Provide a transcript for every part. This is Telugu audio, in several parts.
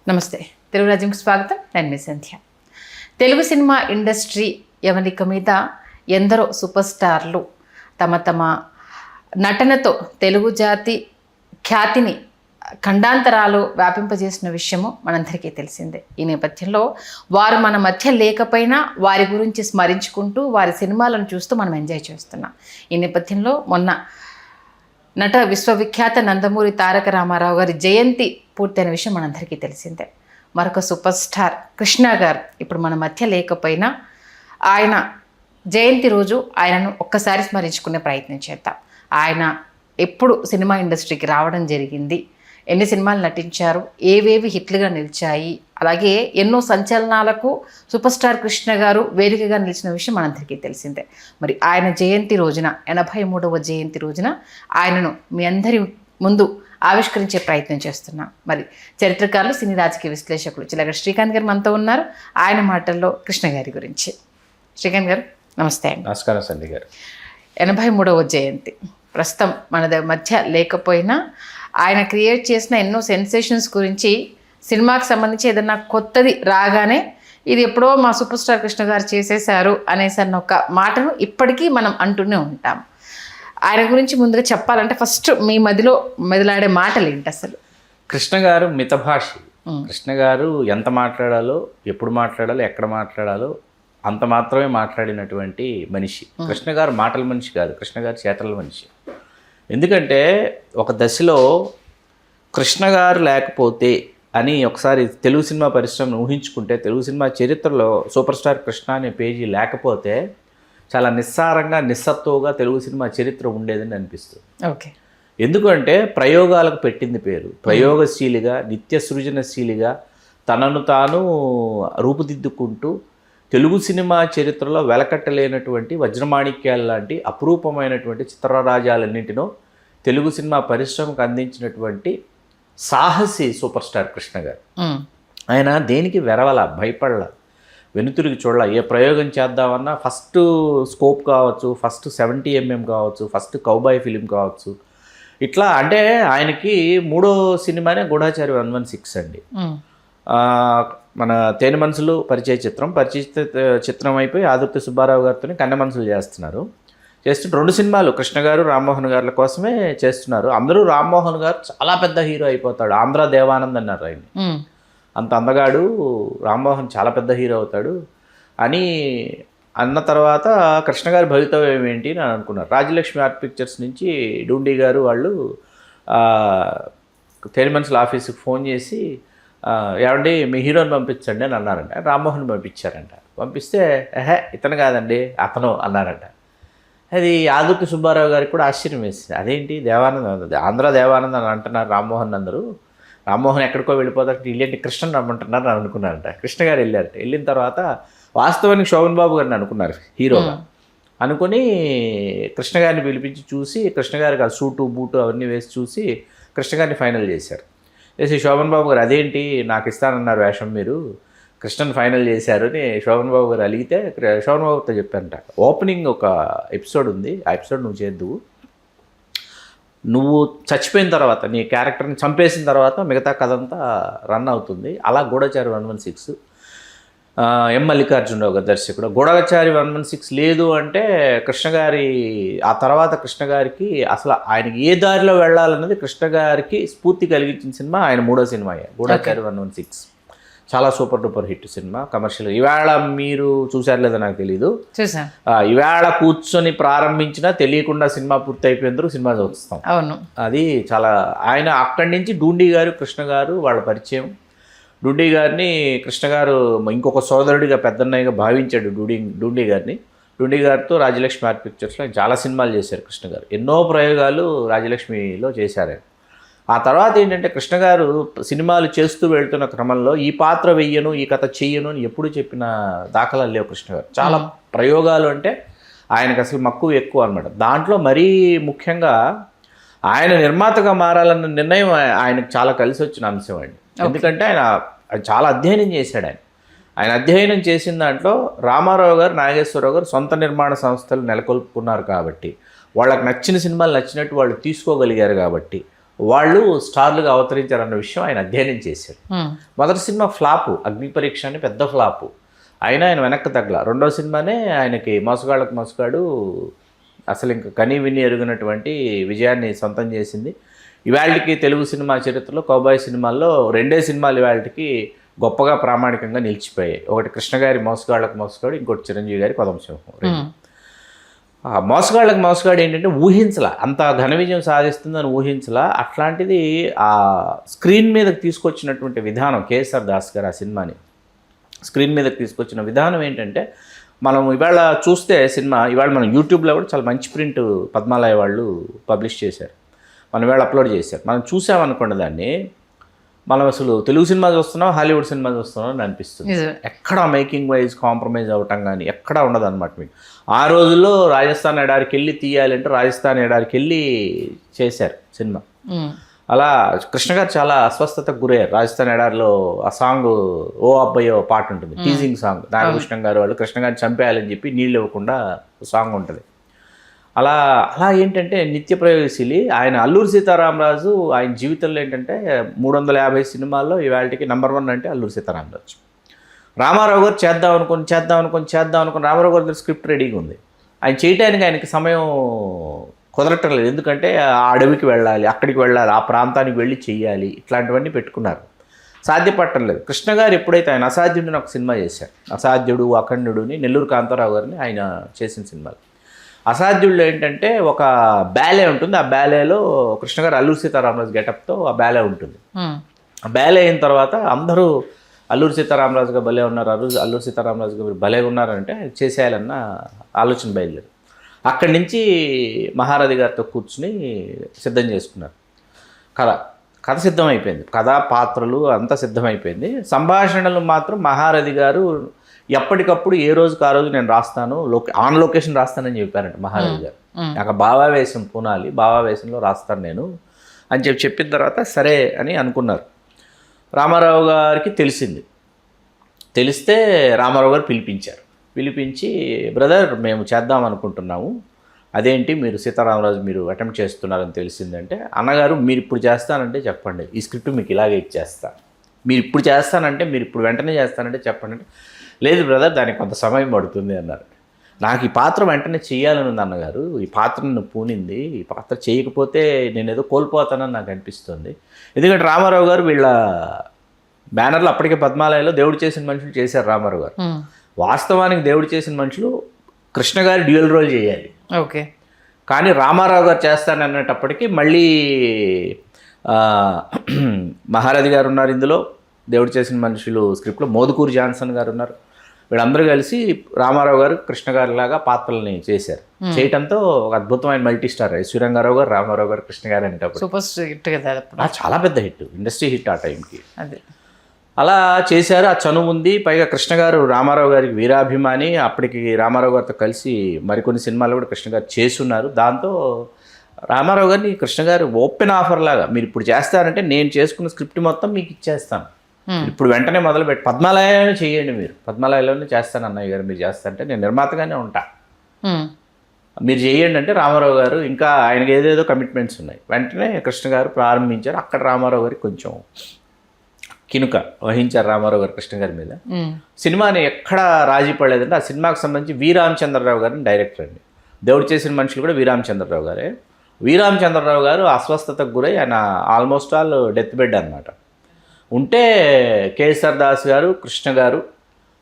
నమస్తే. తెలుగు రాజ్యంకి స్వాగతం. నేను మీ సంధ్య. తెలుగు సినిమా ఇండస్ట్రీ యవనిక మీద ఎందరో సూపర్ స్టార్లు తమ నటనతో తెలుగు జాతి ఖ్యాతిని ఖండాంతరాలు వ్యాపింపజేసిన విషయము మనందరికీ తెలిసిందే. ఈ నేపథ్యంలో వారు మన మధ్య లేకపోయినా వారి గురించి స్మరించుకుంటూ వారి సినిమాలను చూస్తూ మనం ఎంజాయ్ చేస్తున్నాం. ఈ నేపథ్యంలో మొన్న నట విశ్వవిఖ్యాత నందమూరి తారక రామారావు గారి జయంతి పూర్తయిన విషయం మనందరికీ తెలిసిందే. మరొక సూపర్ స్టార్ కృష్ణ గారు ఇప్పుడు మన మధ్య లేకపోయినా ఆయన జయంతి రోజు ఆయనను ఒక్కసారి స్మరించుకునే ప్రయత్నం చేద్దాం. ఆయన ఎప్పుడు సినిమా ఇండస్ట్రీకి రావడం జరిగింది, ఎన్ని సినిమాలు నటించారు, ఏవేవి హిట్లుగా నిలిచాయి, అలాగే ఎన్నో సంచలనాలకు సూపర్ స్టార్ కృష్ణ గారు వేదికగా నిలిచిన విషయం మనందరికీ తెలిసిందే. మరి ఆయన జయంతి రోజున 83వ జయంతి రోజున ఆయనను మీ అందరి ముందు ఆవిష్కరించే ప్రయత్నం చేస్తున్నాం. మరి చరిత్రకారులు, సినీ రాజకీయ విశ్లేషకులు చిలగడ శ్రీకాంత్ గారు మనతో ఉన్నారు. ఆయన మాటల్లో కృష్ణ గారి గురించి. శ్రీకాంత్ గారు నమస్తే అండి. నమస్కారం సంధ్య గారు. 83వ జయంతి ప్రస్తుతం మన మధ్య లేకపోయినా ఆయన క్రియేట్ చేసిన ఎన్నో సెన్సేషన్స్ గురించి సినిమాకి సంబంధించి ఏదన్నా కొత్తది రాగానే ఇది ఎప్పుడో మా సూపర్ స్టార్ కృష్ణ గారు చేసేశారు అనేసన్న ఒక మాటను ఇప్పటికీ మనం అంటూనే ఉంటాం. ఆయన గురించి ముందుగా చెప్పాలంటే ఫస్ట్ మీ మదిలో మెదలాడే మాటలు ఏంటి అసలు? కృష్ణ గారు మితభాషి. కృష్ణ గారు ఎంత మాట్లాడాలో, ఎప్పుడు మాట్లాడాలో, ఎక్కడ మాట్లాడాలో అంత మాత్రమే మాట్లాడినటువంటి మనిషి. కృష్ణ గారు మాటల మనిషి కాదు, కృష్ణ గారు చేతల మనిషి. ఎందుకంటే ఒక దశలో కృష్ణ గారు లేకపోతే అని ఒకసారి తెలుగు సినిమా పరిశ్రమను ఊహించుకుంటే, తెలుగు సినిమా చరిత్రలో సూపర్ స్టార్ కృష్ణ అనే పేజీ లేకపోతే చాలా నిస్సారంగా, నిస్సత్తువుగా తెలుగు సినిమా చరిత్ర ఉండేదని అనిపిస్తుంది. ఓకే. ఎందుకంటే ప్రయోగాలకు పెట్టింది పేరు. ప్రయోగశీలిగా, నిత్య సృజనశీలిగా తనను తాను రూపుదిద్దుకుంటూ తెలుగు సినిమా చరిత్రలో వెలకట్టలేనటువంటి వజ్రమాణిక్యాల లాంటి అపురూపమైనటువంటి చిత్రరాజాలన్నింటినో తెలుగు సినిమా పరిశ్రమకు అందించినటువంటి సాహసి సూపర్ స్టార్ కృష్ణ గారు. ఆయన దేనికి వెరవల, భయపడల, వెనుతిరిగి చూడాల. ఏ ప్రయోగం చేద్దామన్నా ఫస్ట్ స్కోప్ కావచ్చు, ఫస్ట్ 70mm కావచ్చు, ఫస్ట్ కౌబాయ్ ఫిలిం కావచ్చు, ఇట్లా. అంటే ఆయనకి మూడో సినిమానే గూఢచారి 116 అండి. మన తేనె మనసులు పరిచయ చిత్రం అయిపోయి ఆదుర్తి సుబ్బారావు గారితో కన్నె మనసులు చేస్తున్నారు. చేస్తుంటే 2 సినిమాలు కృష్ణ గారు, రామ్మోహన్ గారుల కోసమే చేస్తున్నారు. అందరూ రామ్మోహన్ గారు చాలా పెద్ద హీరో అయిపోతాడు, ఆంధ్ర దేవానంద్ అన్నారు ఆయన. అంత అందగాడు రామ్మోహన్, చాలా పెద్ద హీరో అవుతాడు అని అన్న తర్వాత కృష్ణ గారి భవితవ్యం ఏంటి అని అనుకున్నారు. రాజలక్ష్మి ఆర్ట్ పిక్చర్స్ నుంచి డూండి గారు వాళ్ళు తేనె మనసుల ఆఫీస్కి ఫోన్ చేసి, ఏమండి మీ హీరోని పంపించండి అని అన్నారంట. రామ్మోహన్ పంపించారంట. పంపిస్తే ఇతను కాదండి అతను అన్నారంట. అది ఆదుర్తి సుబ్బారావు గారికి కూడా ఆశ్చర్యం వేసింది. అదేంటి దేవానంద్, ఆంధ్ర దేవానంద్ అని అంటున్నారు రామ్మోహన్ అందరూ, రామ్మోహన్ ఎక్కడికో వెళ్ళిపోతారు, వీళ్ళేంటి కృష్ణని రమ్మంటున్నారు అని అనుకున్నారంట. కృష్ణ గారు వెళ్ళారట. వెళ్ళిన తర్వాత వాస్తవానికి శోభన్ బాబు గారిని అనుకున్నారు హీరోగా. అనుకుని కృష్ణ గారిని పిలిపించి చూసి, కృష్ణ గారికి ఆ సూటు బూటు అవన్నీ వేసి చూసి కృష్ణ గారిని ఫైనల్ చేశారు. చేసి శోభన్ బాబు గారు అదేంటి నాకు ఇస్తానన్నారు వేషం, మీరు కృష్ణని ఫైనల్ చేశారు అని శోభన్ బాబు గారు అడిగితే శోభన్ బాబుతో చెప్పారంట, ఓపెనింగ్ ఒక ఎపిసోడ్ ఉంది, ఆ ఎపిసోడ్ నువ్వు చేద్దువు, నువ్వు చచ్చిపోయిన తర్వాత నీ క్యారెక్టర్ని చంపేసిన తర్వాత మిగతా కథ అంతా రన్ అవుతుంది. అలా గూఢచారి 116 ఎం మల్లికార్జునరావు గారు దర్శకుడు. గూఢచారి 116 లేదు అంటే కృష్ణ గారి ఆ తర్వాత కృష్ణ గారికి అసలు ఆయనకి ఏ దారిలో వెళ్ళాలన్నది కృష్ణ గారికి స్ఫూర్తి కలిగించిన సినిమా ఆయన మూడో సినిమా గూఢచారి 116. చాలా super duper hit cinema, commercial. ఇవాళ మీరు చూసారు లేదా నాకు తెలీదు, ఇవాళ కూర్చొని ప్రారంభించినా తెలియకుండా సినిమా పూర్తి అయిపోయినందుకు సినిమా చూస్తాం. అవును, అది చాలా. ఆయన అక్కడి నుంచి డూండి గారు, కృష్ణ గారు వాళ్ళ పరిచయం. డూండి గారిని కృష్ణ గారు ఇంకొక సోదరుడిగా, పెద్దన్నయ్యగా భావించాడు డూండి గారిని. డూండి గారితో రాజలక్ష్మి ఆర్ట్ పిక్చర్స్లో ఆయన చాలా సినిమాలు చేశారు కృష్ణ గారు. ఎన్నో ప్రయోగాలు రాజలక్ష్మిలో చేశారు. ఆ తర్వాత ఏంటంటే కృష్ణ గారు సినిమాలు చేస్తూ వెళ్తున్న క్రమంలో ఈ పాత్ర వెయ్యను, ఈ కథ చెయ్యను అని ఎప్పుడు చెప్పిన దాఖలాలు లేవు కృష్ణ గారు. చాలా ప్రయోగాలు అంటే ఆయనకు అసలు మక్కువ ఎక్కువ అనమాట. దాంట్లో మరీ ముఖ్యంగా ఆయన నిర్మాతగా మారాలన్న నిర్ణయం ఆయనకు చాలా కలిసి వచ్చిన అంశం అండి. ఎందుకంటే ఆయన చాలా అధ్యయనం చేశాడు. ఆయన అధ్యయనం చేసిన దాంట్లో రామారావు గారు, నాగేశ్వరరావు గారు సొంత నిర్మాణ సంస్థలు నెలకొల్పుకున్నారు కాబట్టి, వాళ్ళకి నచ్చిన సినిమాలు నచ్చినట్టు వాళ్ళు తీసుకోగలిగారు కాబట్టి, వాళ్ళు స్టార్లుగా అవతరించారన్న విషయం ఆయన అధ్యయనం చేశాడు. మొదటి సినిమా ఫ్లాపు, అగ్ని పరీక్ష అని పెద్ద ఫ్లాపు, అయినా ఆయన వెనక్కి తగ్గల. రెండో సినిమానే ఆయనకి మోసగాళ్ళకు మోసగాడు అసలు ఇంకా కనీ విని ఎరుగినటువంటి విజయాన్ని సొంతం చేసింది. ఇవాళకి తెలుగు సినిమా చరిత్రలో కౌబాయ్ సినిమాల్లో 2 సినిమాలు ఇవాళకి గొప్పగా ప్రామాణికంగా నిలిచిపోయాయి. ఒకటి కృష్ణ గారి మోసగాళ్ళకు మోసగాడు, ఇంకోటి చిరంజీవి గారి కొదంసింహం. మోసగాళ్ళకు మోసగాడు ఏంటంటే ఊహించలా, అంత ఘన విజయం సాధిస్తుందని ఊహించలా. అట్లాంటిది ఆ స్క్రీన్ మీదకి తీసుకొచ్చినటువంటి విధానం, కేఎస్ఆర్ దాస్ గారు ఆ సినిమాని స్క్రీన్ మీదకి తీసుకొచ్చిన విధానం ఏంటంటే, మనం ఇవాళ చూస్తే సినిమా ఇవాళ మనం యూట్యూబ్లో కూడా చాలా మంచి ప్రింట్ పద్మాలయ వాళ్ళు పబ్లిష్ చేశారు, మనం ఇవాళ అప్లోడ్ చేశారు. మనం చూసామనుకోండి దాన్ని, మనం అసలు తెలుగు సినిమా చూస్తున్నాం, హాలీవుడ్ సినిమా చూస్తున్నాం అని అనిపిస్తుంది. ఎక్కడ మేకింగ్ వైజ్ కాంప్రమైజ్ అవ్వటం కానీ ఎక్కడా ఉండదు అనమాట. మీకు ఆ రోజుల్లో రాజస్థాన్ ఎడారికి వెళ్ళి తీయాలంటే రాజస్థాన్ ఎడారికి వెళ్ళి చేశారు సినిమా. అలా కృష్ణ గారు చాలా అస్వస్థతకు గురయ్యారు. రాజస్థాన్ ఎడారిలో ఆ సాంగ్ ఓ అబ్బాయో పాట ఉంటుంది, టీజింగ్ సాంగ్. నాగభూషణం గారు వాళ్ళు కృష్ణ గారిని చంపేయాలని చెప్పి నీళ్ళు ఇవ్వకుండా సాంగ్ ఉంటుంది. అలా అలా ఏంటంటే నిత్య ప్రయోగశీలి ఆయన. అల్లూరి సీతారామరాజు ఆయన జీవితంలో ఏంటంటే 350 సినిమాల్లో ఇవాళకి నెంబర్ 1 అంటే అల్లూరి సీతారామరాజు. రామారావు గారు చేద్దాం అనుకుని రామారావు గారి స్క్రిప్ట్ రెడీగా ఉంది, ఆయన చేయడానికి ఆయనకి సమయం కుదరటం లేదు. ఎందుకంటే ఆ అడవికి వెళ్ళాలి, అక్కడికి వెళ్ళాలి, ఆ ప్రాంతానికి వెళ్ళి చెయ్యాలి, ఇట్లాంటివన్నీ పెట్టుకున్నారు, సాధ్యపడటం లేదు. కృష్ణ గారు ఎప్పుడైతే ఆయన అసాధ్యుడిని ఒక సినిమా చేశారు, అసాధ్యుడు అఖండుడుని, నెల్లూరు కాంతారావు గారిని ఆయన చేసిన సినిమాలు. అసాధ్యుల్లో ఏంటంటే ఒక బ్యాలే ఉంటుంది, ఆ బ్యాలేలో కృష్ణ గారు అల్లూరి సీతారామరాజు గెటప్తో ఆ బ్యాలే ఉంటుంది. ఆ బ్యాలే అయిన తర్వాత అందరూ అల్లూరి సీతారామరాజుగా భలే ఉన్నారు, అల్లూరి సీతారామరాజుగా మీరు భలే ఉన్నారంటే చేసేయాలన్న ఆలోచన బయలుదేరి అక్కడి నుంచి మహారథి గారితో కూర్చుని సిద్ధం చేసుకున్నారు. కథ సిద్ధమైపోయింది, కథా పాత్రలు అంతా సిద్ధమైపోయింది. సంభాషణలు మాత్రం మహారథి గారు ఎప్పటికప్పుడు ఏ రోజుకి ఆ రోజు నేను రాస్తాను, ఆన్ లొకేషన్ రాస్తానని చెప్పారంట మహారథి గారు. నాకు భావావేశం పూనాలి, భావావేశంలో రాస్తాను నేను అని చెప్పిన తర్వాత సరే అని అనుకున్నారు. రామారావు గారికి తెలిస్తే రామారావు గారు పిలిపించి బ్రదర్ మేము చేద్దాం అనుకుంటున్నాము, అదేంటి మీరు సీతారామరాజు మీరు అటెంప్ట్ చేస్తున్నారని తెలిసిందంటే, అన్నగారు మీరు ఇప్పుడు చేస్తానంటే చెప్పండి, ఈ స్క్రిప్ట్ మీకు ఇలాగే ఇచ్చేస్తా, మీరు ఇప్పుడు చేస్తానంటే మీరు ఇప్పుడు వెంటనే చేస్తానంటే చెప్పండి అంటే, లేదు బ్రదర్ దానికి కొంత సమయం పడుతుంది అన్నారు. నాకు ఈ పాత్ర వెంటనే చేయాలని ఉంది అన్నగారు, ఈ పాత్ర నన్ను పూనింది, ఈ పాత్ర చేయకపోతే నేను ఏదో కోల్పోతానని నాకు అనిపిస్తుంది. ఎందుకంటే రామారావు గారు వీళ్ళ బ్యానర్లో అప్పటికే పద్మాలయలో దేవుడు చేసిన మనుషులు చేశారు రామారావు గారు. వాస్తవానికి దేవుడు చేసిన మనుషులు కృష్ణ గారు డ్యూయల్ రోల్ చేయాలి, ఓకే, కానీ రామారావు గారు చేస్తాననేటప్పటికీ మళ్ళీ మహారథి గారు ఉన్నారు ఇందులో, దేవుడు చేసిన మనుషులు స్క్రిప్ట్లో మోదుకూరి జాన్సన్ గారు ఉన్నారు. వీళ్ళందరూ కలిసి రామారావు గారు కృష్ణ గారి లాగా పాత్రల్ని చేశారు. చేయటంతో ఒక అద్భుతమైన మల్టీ స్టార్ శ్రీరంగారావు గారు, రామారావు గారు, కృష్ణ గారు అనేటప్పుడు సూపర్ హిట్ కదా, చాలా పెద్ద హిట్, ఇండస్ట్రీ హిట్ ఆ టైంకి. అదే అలా చేశారు. ఆ చనువు ఉంది. పైగా కృష్ణ గారు రామారావు గారికి వీరాభిమాని. అప్పటికి రామారావు గారితో కలిసి మరికొన్ని సినిమాలు కూడా కృష్ణ గారు చేస్తున్నారు. దాంతో రామారావు గారిని కృష్ణ గారు ఓపెన్ ఆఫర్ లాగా, మీరు ఇప్పుడు చేస్తారంటే నేను చేసుకున్న స్క్రిప్ట్ మొత్తం మీకు ఇచ్చేస్తాను, ఇప్పుడు వెంటనే మొదలుపెట్టి పద్మాలయలోనే చేయండి, మీరు పద్మాలయలోనే చేస్తాను అన్నయ్య గారు, మీరు చేస్తారంటే నేను నిర్మాతగానే ఉంటా, మీరు చేయండి అంటే రామారావు గారు ఇంకా ఆయనకి ఏదేదో కమిట్మెంట్స్ ఉన్నాయి. వెంటనే కృష్ణ గారు ప్రారంభించారు. అక్కడ రామారావు గారికి కొంచెం కినుక వహించారు రామారావు గారు కృష్ణ గారి మీద. సినిమాని ఎక్కడ రాజీ పడలేదంటే ఆ సినిమాకి సంబంధించి వీరామచంద్రరావు గారిని డైరెక్టర్ అండి. దేవుడు చేసిన మనుషులు కూడా వీరామచంద్రరావు గారే. వీరామచంద్రరావు గారు అస్వస్థతకు గురై ఆయన ఆల్మోస్ట్ ఆల్ డెత్ బెడ్ అనమాట. ఉంటే కేఎస్ఆర్ దాస్ గారు, కృష్ణ గారు,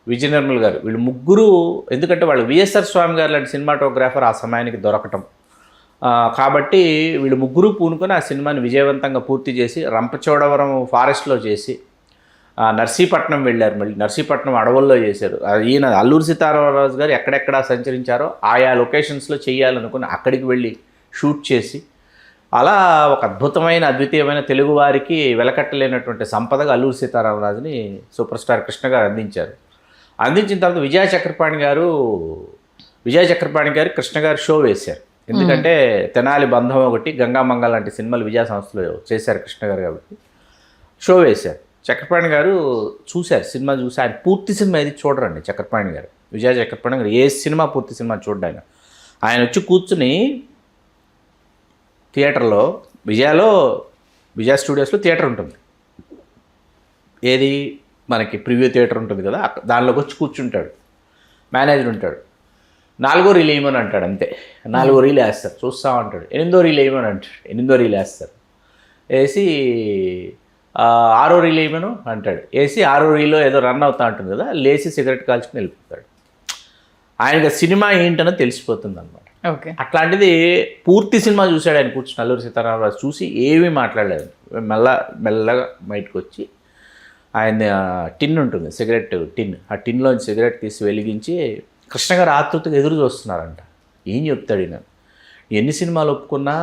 విజయ నిర్మల్ గారు, వీళ్ళు ముగ్గురు, ఎందుకంటే వాళ్ళు విఎస్ఆర్ స్వామి గారు లాంటి సినిమాటోగ్రాఫర్ ఆ సమయానికి దొరకటం కాబట్టి వీళ్ళు ముగ్గురు పూనుకొని ఆ సినిమాని విజయవంతంగా పూర్తి చేసి రంపచోడవరం ఫారెస్ట్లో చేసి నర్సీపట్నం వెళ్ళారు. మళ్ళీ నర్సీపట్నం అడవుల్లో చేశారు. ఈయన అల్లూరి సీతారామరాజు గారు ఎక్కడెక్కడ సంచరించారో ఆయా లొకేషన్స్లో చేయాలనుకుని అక్కడికి వెళ్ళి షూట్ చేసి అలా ఒక అద్భుతమైన అద్వితీయమైన తెలుగువారికి వెలకట్టలేనటువంటి సంపదగా అల్లూరి సీతారామరాజుని సూపర్ స్టార్ కృష్ణ గారు అందించారు. అందించిన తర్వాత విజయ చక్రపాణి గారు కృష్ణ గారు షో వేశారు. ఎందుకంటే తెనాలి బంధం ఒకటి, గంగామంగ లాంటి సినిమాలు విజయ సంస్థలో చేశారు కృష్ణ గారు కాబట్టి షో వేశారు. చక్రపాణి గారు చూశారు, సినిమా చూసి ఆయన పూర్తి సినిమా ఇది చూడరండి. చక్రపాణి గారు, విజయ చక్రపాణి గారు ఏ సినిమా పూర్తి సినిమా చూడ్డాయన. ఆయన వచ్చి కూర్చుని థియేటర్లో విజయాలో విజయ స్టూడియోస్లో థియేటర్ ఉంటుంది. ఏది మనకి ప్రివ్యూ థియేటర్ ఉంటుంది కదా, దానిలోకి వచ్చి కూర్చుంటాడు. మేనేజర్ ఉంటాడు. 4వ రీల్ వేయమని అంటాడు, అంతే. 4వ రీల్ వేస్తారు, చూస్తూ ఉంటాడు. 8వ రీల్ వేయమని అంటాడు, 8వ రీల్ వేస్తారు. వేసి 6వ రీల్ వేయమను అంటాడు, వేసి 6వ రీల్లో ఏదో రన్ అవుతా ఉంటుంది కదా, లేచి సిగరెట్ కాల్చుకుని వెళ్ళిపోతాడు. ఆయనకి సినిమా ఏంటనో తెలిసిపోతుంది అనమాట. ఓకే. అట్లాంటిది పూర్తి సినిమా చూశాడు ఆయన కూర్చుని. అల్లూరి సీతారామరాజు చూసి ఏమీ మాట్లాడలేదు. మెల్లగా బయటకు వచ్చి ఆయన టిన్ ఉంటుంది, సిగరెట్ టిన్, ఆ టిన్లోంచి సిగరెట్ తీసి వెలిగించి కృష్ణ గారు ఆతృతగా ఎదురు చూస్తున్నారంట. ఏం చెప్తాడు ఈయన? ఎన్ని సినిమాలు ఒప్పుకున్నా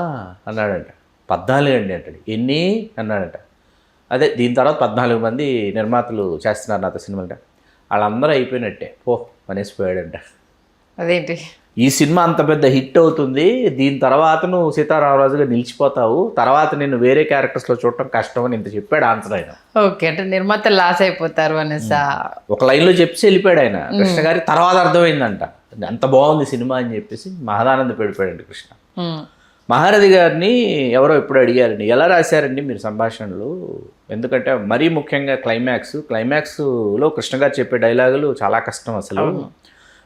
అన్నాడంట. 14 అండి అంటాడు. ఎన్ని అన్నాడంట. అదే దీని తర్వాత 14 మంది నిర్మాతలు చేస్తున్నారు నాతో సినిమా అంటే. వాళ్ళందరూ అయిపోయినట్టే పో అనేసి పోయాడంట. అదేంటి? ఈ సినిమా అంత పెద్ద హిట్ అవుతుంది, దీని తర్వాత నువ్వు సీతారామరాజుగా నిలిచిపోతావు, తర్వాత నేను వేరే క్యారెక్టర్స్లో చూడటం కష్టం అని ఇంత చెప్పాడు ఆన్సర్ ఆయన. ఓకే, అంటే నిర్మాత లాస్ అయిపోతారు అనేసా ఒక లైన్లో చెప్పేసి వెళ్ళిపోయాడు ఆయన. కృష్ణ గారి తర్వాత అర్థమైందంట అంత బాగుంది సినిమా అని చెప్పేసి మహదానంద పెడిపోయాడండి కృష్ణ. మహారథి గారిని ఎవరో ఇప్పుడు అడిగారండి, ఎలా రాశారండి మీరు సంభాషణలు? ఎందుకంటే మరీ ముఖ్యంగా క్లైమాక్స్లో కృష్ణ గారు చెప్పే డైలాగులు చాలా కష్టం అసలు.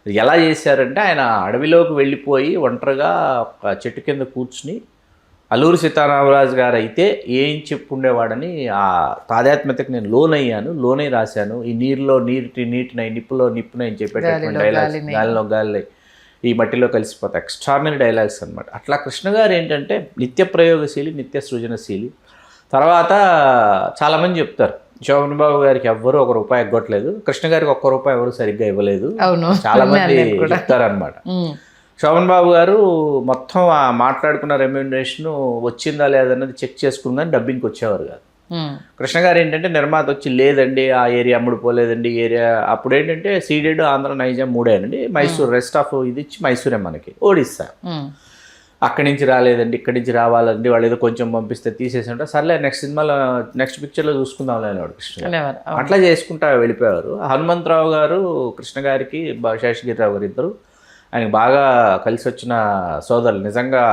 ఎలా చేశారంటే ఆయన అడవిలోకి వెళ్ళిపోయి ఒంటరిగా ఒక చెట్టు కింద కూర్చుని అల్లూరి సీతారామరాజు గారు అయితే ఏం చెప్పుండేవాడని ఆ తాదాత్మ్యతకు నేను లోనై రాశాను. ఈ నీరులో నీటినై, నిప్పులో నిప్పునై అని చెప్పేటటువంటి డైలాగ్స్, గాలిలో గాలి, ఈ మట్టిలో కలిసిపోతాయి, ఎక్స్ట్రాడినరీ డైలాగ్స్ అనమాట. అట్లా కృష్ణ గారు ఏంటంటే నిత్య ప్రయోగశీలి, నిత్య సృజనశీలి. తర్వాత చాలామంది చెప్తారు శోభన్ బాబు గారికి ఎవ్వరూ ₹1 ఎగ్గొట్టలేదు, కృష్ణ గారికి ₹1 ఎవరు సరిగ్గా ఇవ్వలేదు, చాలా మంది చెప్తారనమాట. శోభన్ బాబు గారు మొత్తం మాట్లాడుకున్న రెమ్యూనరేషన్ వచ్చిందా లేదన్నది చెక్ చేసుకుందని డబ్బింగ్కి వచ్చేవారు కాదు. కృష్ణ గారు ఏంటంటే నిర్మాత వచ్చి లేదండి ఆ ఏరియా అమ్ముడుపోలేదండి, ఏరియా అప్పుడు ఏంటంటే సీడెడ్, ఆంధ్ర, నైజాం 3 మైసూర్ రెస్ట్ ఆఫ్ ఇది ఇచ్చి మైసూరే మనకి ఒడిస్సా. అక్కడి నుంచి రాలేదండి, ఇక్కడి నుంచి రావాలండి, వాళ్ళు ఏదో కొంచెం పంపిస్తే తీసేసి సర్లే నెక్స్ట్ పిక్చర్లో చూసుకుందాం లేనివాడు కృష్ణ గారు. అట్లా చేసుకుంటా వెళ్ళిపోయారు. హనుమంతరావు గారు కృష్ణ గారికి, శేషగిరిరావు గారు ఇద్దరు ఆయనకి బాగా కలిసి వచ్చిన సోదరులు. నిజంగా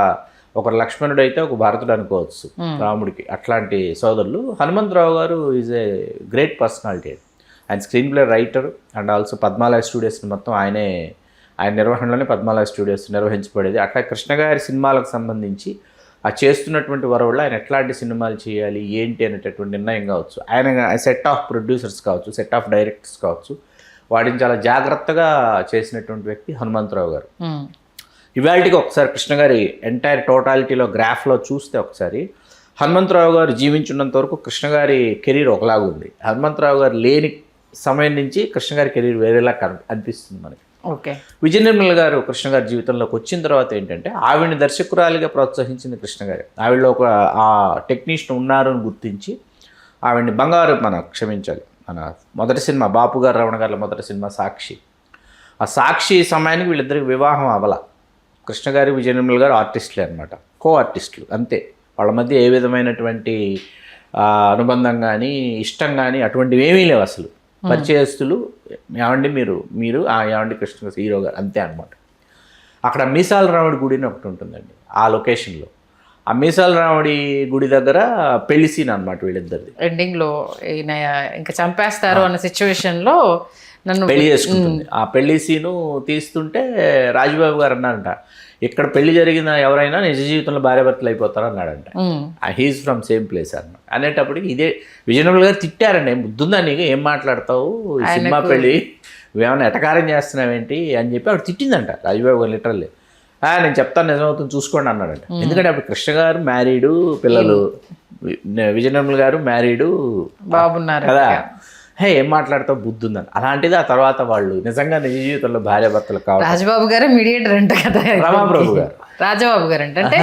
ఒకరు లక్ష్మణుడు అయితే ఒక భరతుడు అనుకోవచ్చు రాముడికి, అట్లాంటి సోదరులు. హనుమంతరావు గారు ఈజ్ ఏ గ్రేట్ పర్సనాలిటీ. ఆయన screenplay writer and also Padmalaya స్టూడియోస్ని మొత్తం ఆయన నిర్వహణలోనే పద్మాలయ స్టూడియోస్ నిర్వహించబడేది. అట్లా కృష్ణ గారి సినిమాలకు సంబంధించి ఆ చేస్తున్నటువంటి వరవల్లో ఆయన ఎట్లాంటి సినిమాలు చేయాలి ఏంటి అనేటటువంటి నిర్ణయం కావచ్చు, ఆయన సెట్ ఆఫ్ ప్రొడ్యూసర్స్ కావచ్చు, సెట్ ఆఫ్ డైరెక్టర్స్ కావచ్చు, వాటిని చాలా జాగ్రత్తగా చేసినటువంటి వ్యక్తి హనుమంతరావు గారు. ఇవాళకి ఒకసారి కృష్ణ గారి ఎంటైర్ టోటాలిటీలో గ్రాఫ్లో చూస్తే ఒకసారి హనుమంతరావు గారు జీవించున్నంత వరకు కృష్ణ గారి కెరీర్ ఒకలాగుంది. హనుమంతరావు గారు లేని సమయం నుంచి కృష్ణ గారి కెరీర్ వేరేలా అనిపిస్తుంది మనకి. ఓకే. విజయ నిర్మల గారు కృష్ణ గారి జీవితంలోకి వచ్చిన తర్వాత ఏంటంటే ఆవిడని దర్శకురాలిగా ప్రోత్సహించింది కృష్ణ గారు. ఆవిడలో ఒక ఆ టెక్నీషియన్ ఉన్నారు అని గుర్తించి ఆవిడని క్షమించాలి మన మొదటి సినిమా బాపు గారు రమణ గారి మొదటి సినిమా సాక్షి. ఆ సాక్షి సమయానికి వీళ్ళిద్దరికి వివాహం అవ్వాల. కృష్ణ గారు విజయ నిర్మల గారు ఆర్టిస్టులే అనమాట, కో ఆర్టిస్టులు అంతే. వాళ్ళ మధ్య ఏ విధమైనటువంటి అనుబంధం కానీ ఇష్టం కానీ అటువంటివి ఏమీ లేవు అసలు. పరిచయస్తులు, ఏమండి మీరు ఏమండి కృష్ణ హీరో గారు అంతే అనమాట. అక్కడ మీసాల రాముడి గుడి అని ఒకటి ఉంటుందండి ఆ లొకేషన్లో. ఆ మీసాల రాముడి గుడి దగ్గర పెళ్లి సీన్ అనమాట వీళ్ళిద్దరిది. ఎండింగ్లో ఈయన ఇంకా చంపేస్తారు అన్న సిచ్యువేషన్లో నన్ను పెళ్లి చేసుకుంటుంది. ఆ పెళ్లి సీను తీస్తుంటే రాజుబాబు గారు అన్నారంట, ఇక్కడ పెళ్లి జరిగిన ఎవరైనా నిజ జీవితంలో భార్యాభర్తలు అయిపోతారు అన్నాడంట. హీఈస్ ఫ్రమ్ సేమ్ ప్లేస్ అన్న అనేటప్పటికి ఇదే విజయనగరం గారు తిట్టారండి, ముద్దుందా నీకు, ఏం మాట్లాడతావు, సినిమా పెళ్ళి ఏమైనా ఎటకారం చేస్తున్నావేంటి అని చెప్పి ఆవిడ తిట్టిందంట రాజుబాబు గారు లిటరల్లీ. నేను చెప్తాను నిజమవుతుంది చూసుకోండి అన్నాడంట. ఎందుకంటే అప్పుడు కృష్ణ గారు మ్యారీడు, పిల్లలు, విజయనగరం గారు మ్యారీడు, బాబున్నారు కదా. ఏం మాట్లాడతావు బుద్ధి ఉందని. అలాంటిది ఆ తర్వాత వాళ్ళు నిజంగా నిజ జీవితంలో భార్యాభర్తలు కావాలి. రాజబాబు గారు మీడియేటర్ అంట కదా, రమాప్రభు గారు. రాజబాబు గారు అంటే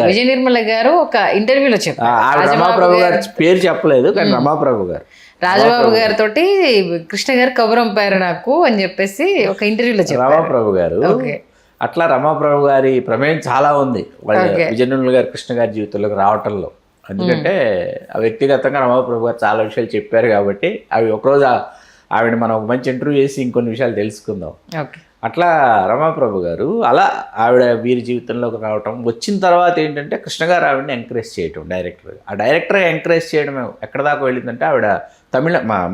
విజయ నిర్మల గారు ఒక ఇంటర్వ్యూలో చెప్పారు. రమాప్రభు గారు పేరు చెప్పలేదు కానీ రమాప్రభు గారు రాజబాబు గారితో కృష్ణ గారు కబురంపారు నాకు అని చెప్పేసి ఒక ఇంటర్వ్యూలో చెప్పారు రమాప్రభు గారు. అట్లా రమాప్రభు గారి ప్రమేయం చాలా ఉంది విజయ నిర్మల గారు కృష్ణ గారి జీవితంలోకి రావటంలో. ఎందుకంటే వ్యక్తిగతంగా రమాప్రభు గారు చాలా విషయాలు చెప్పారు కాబట్టి అవి ఒకరోజు ఆవిడ మనం ఒక మంచి ఇంటర్వ్యూ చేసి ఇంకొన్ని విషయాలు తెలుసుకుందాం. ఓకే. అట్లా రమాప్రభు గారు అలా ఆవిడ వీరి జీవితంలోకి రావటం, వచ్చిన తర్వాత ఏంటంటే కృష్ణ గారు ఆవిడని ఎంకరేజ్ చేయటం డైరెక్టర్. ఆ డైరెక్టర్ ఎంకరేజ్ చేయడం ఎక్కడ దాకా వెళ్ళిందంటే ఆవిడ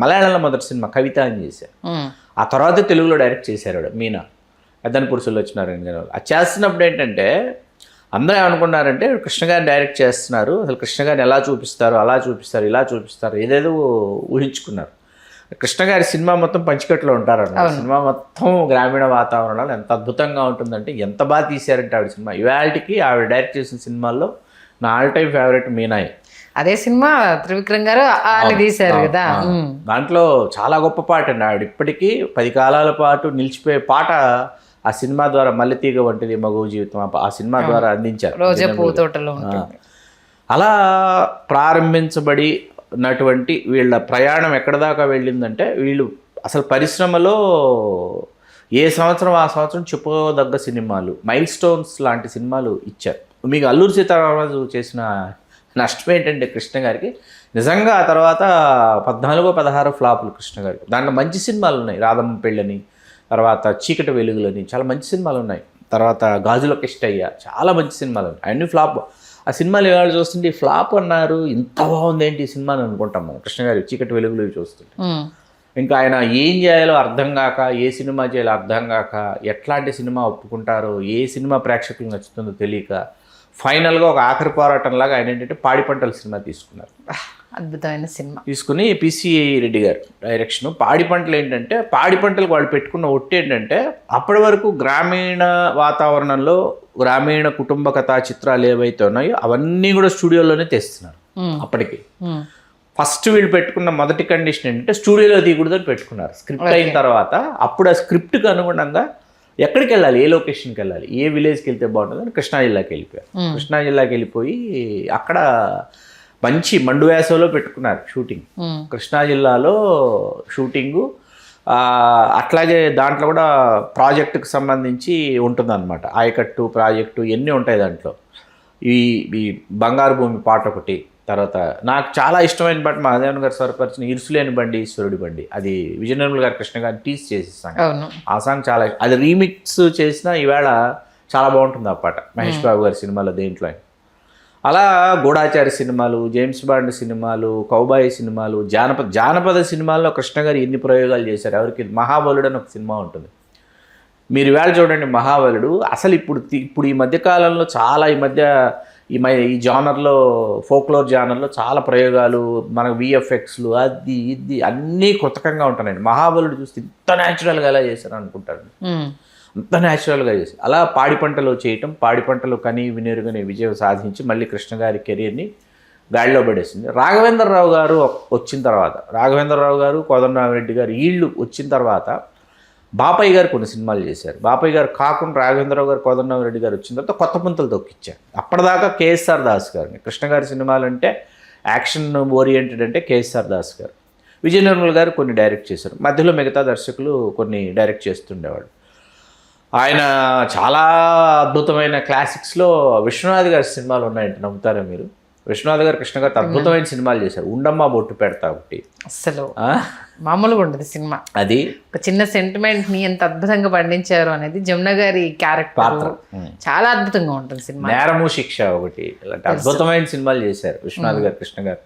మలయాళంలో మొదటి సినిమా కవిత అని చేశారు. ఆ తర్వాత తెలుగులో డైరెక్ట్ చేశారు ఆవిడ మీనా, అద్దన పురుషులు వచ్చినారని గారు. అది చేస్తున్నప్పుడు ఏంటంటే అందరూ ఏమనుకున్నారంటే కృష్ణ గారిని డైరెక్ట్ చేస్తున్నారు, అసలు కృష్ణ గారిని ఎలా చూపిస్తారు, అలా చూపిస్తారు, ఇలా చూపిస్తారు, ఏదేదో ఊహించుకున్నారు. కృష్ణ గారి సినిమా మొత్తం పంచికట్లో ఉంటారన్నమాట. సినిమా మొత్తం గ్రామీణ వాతావరణంలో ఎంత అద్భుతంగా ఉంటుందంటే ఎంత బాగా తీశారంటే ఆవిడ సినిమా. ఇవాళకి ఆవిడ డైరెక్ట్ చేసిన సినిమాల్లో నా ఆల్ టైమ్ ఫేవరెట్ మీనాయి. అదే సినిమా త్రివిక్రమ్ గారు వాళ్ళు తీశారు కదా. దాంట్లో చాలా గొప్ప పాట అండి. ఆవిడ ఇప్పటికీ 10 కాలాల పాటు నిలిచిపోయే పాట ఆ సినిమా ద్వారా, మల్లెతీగ వంటిది మగవు జీవితం ఆ సినిమా ద్వారా అందించారు. రోజా పూతోటలో ఉంటుంది. అలా ప్రారంభించబడినటువంటి వీళ్ళ ప్రయాణం ఎక్కడ దాకా వెళ్ళిందంటే వీళ్ళు అసలు పరిశ్రమలో ఏ సంవత్సరం ఆ సంవత్సరం చెప్పుకోదగ్గ సినిమాలు, మైల్ స్టోన్స్ లాంటి సినిమాలు ఇచ్చారు. మీకు అల్లూరి సీతారామరాజు చేసిన నష్టం ఏంటంటే కృష్ణ గారికి నిజంగా ఆ తర్వాత 14-16 ఫ్లాపులు కృష్ణ గారికి. దాంట్లో మంచి సినిమాలు ఉన్నాయి, రాధమ్మ పెళ్ళని, తర్వాత చీకటి వెలుగులని, చాలా మంచి సినిమాలు ఉన్నాయి. తర్వాత గాజుల కిష్టయ్య, చాలా మంచి సినిమాలు ఉన్నాయి. అన్ని ఫ్లాప్. ఆ సినిమాలు ఇవాళ చూస్తుంటే ఫ్లాప్ అన్నారు, ఇంత బాగుంది ఏంటి ఈ సినిమా అని అనుకుంటాం మనం. కృష్ణ గారి చీకటి వెలుగులు చూస్తుంటే ఇంకా ఆయన ఏం చేయాలో అర్థం కాక, ఏ సినిమా చేయాలో అర్థం కాక, ఎట్లాంటి సినిమా ఒప్పుకుంటారో, ఏ సినిమా ప్రేక్షకులకు నచ్చుతుందో తెలియక ఫైనల్గా ఒక ఆఖరి పోరాటంలాగా ఆయన ఏంటంటే పాడి పంటల సినిమా తీసుకున్నారు. అద్భుతమైన సినిమా తీసుకుని పిసి రెడ్డి గారు డైరెక్షన్. పాడి పంటలు ఏంటంటే పాడి పంటలకు వాళ్ళు పెట్టుకున్న ఒట్టి ఏంటంటే అప్పటి వరకు గ్రామీణ వాతావరణంలో గ్రామీణ కుటుంబ కథా చిత్రాలు ఏవైతే ఉన్నాయో అవన్నీ కూడా స్టూడియోలోనే తెస్తున్నారు. అప్పటికి ఫస్ట్ వీళ్ళు పెట్టుకున్న మొదటి కండిషన్ ఏంటంటే స్టూడియోలో దిగకూడదని పెట్టుకున్నారు. స్క్రిప్ట్ అయిన తర్వాత అప్పుడు ఆ స్క్రిప్ట్కి అనుగుణంగా ఎక్కడికి వెళ్ళాలి, ఏ లొకేషన్కి వెళ్ళాలి, ఏ విలేజ్కి వెళ్తే బాగుంటుందని కృష్ణా జిల్లాకి వెళ్ళిపోయారు. కృష్ణా జిల్లాకి వెళ్ళిపోయి అక్కడ మంచి మండు వేసవిలో పెట్టుకున్నారు షూటింగ్. కృష్ణా జిల్లాలో షూటింగు. అట్లాగే దాంట్లో కూడా ప్రాజెక్టుకు సంబంధించి ఉంటుందన్నమాట. ఆయకట్టు ప్రాజెక్టు ఇవన్నీ ఉంటాయి దాంట్లో. ఈ బంగారు భూమి పాట ఒకటి, తర్వాత నాకు చాలా ఇష్టమైన పాట మహాదేవన్ గారు స్వరపరిచిన ఇరుసులేని బండి ఈశ్వరుడి బండి, అది విజయనిర్మల గారు కృష్ణ గారిని టీస్ చేసి సాంగ్. ఆ సాంగ్ చాలా, అది రీమిక్స్ చేసిన ఈవేళ చాలా బాగుంటుంది ఆ పాట మహేష్ బాబు గారి సినిమాలో దేంట్లో. అలా గూఢాచారి సినిమాలు, జేమ్స్ బాండ్ సినిమాలు, కౌబాయి సినిమాలు, జానపద సినిమాల్లో కృష్ణ గారు ఎన్ని ప్రయోగాలు చేశారు. ఎవరికి మహాబలుడు అని ఒక సినిమా ఉంటుంది, మీరు ఈవేళ చూడండి. మహాబలుడు అసలు ఇప్పుడు ఈ మధ్యకాలంలో చాలా ఈ జానర్లో, ఫోక్లోర్ జానర్లో చాలా ప్రయోగాలు, మనకు విఎఫ్ఎక్స్లు అది ఇది అన్నీ కృతకంగా ఉంటున్నాయండి. మహాబలుడు చూస్తే ఇంత న్యాచురల్గా ఎలా చేశారు అనుకుంటారు, అంత న్యాచురల్గా చేసి. అలా పాడి పంటలో చేయటం, పాడి పంటలు కని వినేరుగానే విజయం సాధించి మళ్ళీ కృష్ణ గారి కెరీర్ని గాడిలో పడేసింది. రాఘవేంద్రరావు గారు వచ్చిన తర్వాత, రాఘవేంద్రరావు గారు, కోదండరామిరెడ్డి గారు వీళ్ళు వచ్చిన తర్వాత బాపయ్య గారు కొన్ని సినిమాలు చేశారు. బాపయ్య గారు కాకుండా రాఘవేంద్రరావు గారు, కోదండరామిరెడ్డి గారు వచ్చిన తర్వాత కొత్త పుంతలు తొక్కిచ్చారు. అప్పటిదాకా కేఎస్ఆర్ దాస్ గారిని, కృష్ణ గారి సినిమాలు అంటే యాక్షన్ ఓరియంటెడ్ అంటే కేఎస్ఆర్ దాస్ గారు. విజయ నిర్మల్ గారు కొన్ని డైరెక్ట్ చేశారు, మధ్యలో మిగతా దర్శకులు కొన్ని డైరెక్ట్ చేస్తుండేవాడు. ఆయన చాలా అద్భుతమైన క్లాసిక్స్లో విశ్వనాథ్ గారి సినిమాలు ఉన్నాయంటే నమ్ముతారా మీరు? విశ్వనాథ్ గారు కృష్ణ గారు అద్భుతమైన సినిమాలు చేశారు. ఉండమ్మా బొట్టు పెడతా ఒకటి, అసలు మామూలుగా ఉండదు సినిమా. అది ఒక చిన్న సెంటిమెంట్ ని ఎంత అద్భుతంగా పండించారు అనేది జమున గారి క్యారెక్టర్ చాలా అద్భుతంగా ఉంటుంది సినిమా. నేరము శిక్ష ఒకటి, ఇలాంటి అద్భుతమైన సినిమాలు చేశారు విశ్వనాథ్ గారు కృష్ణ గారు.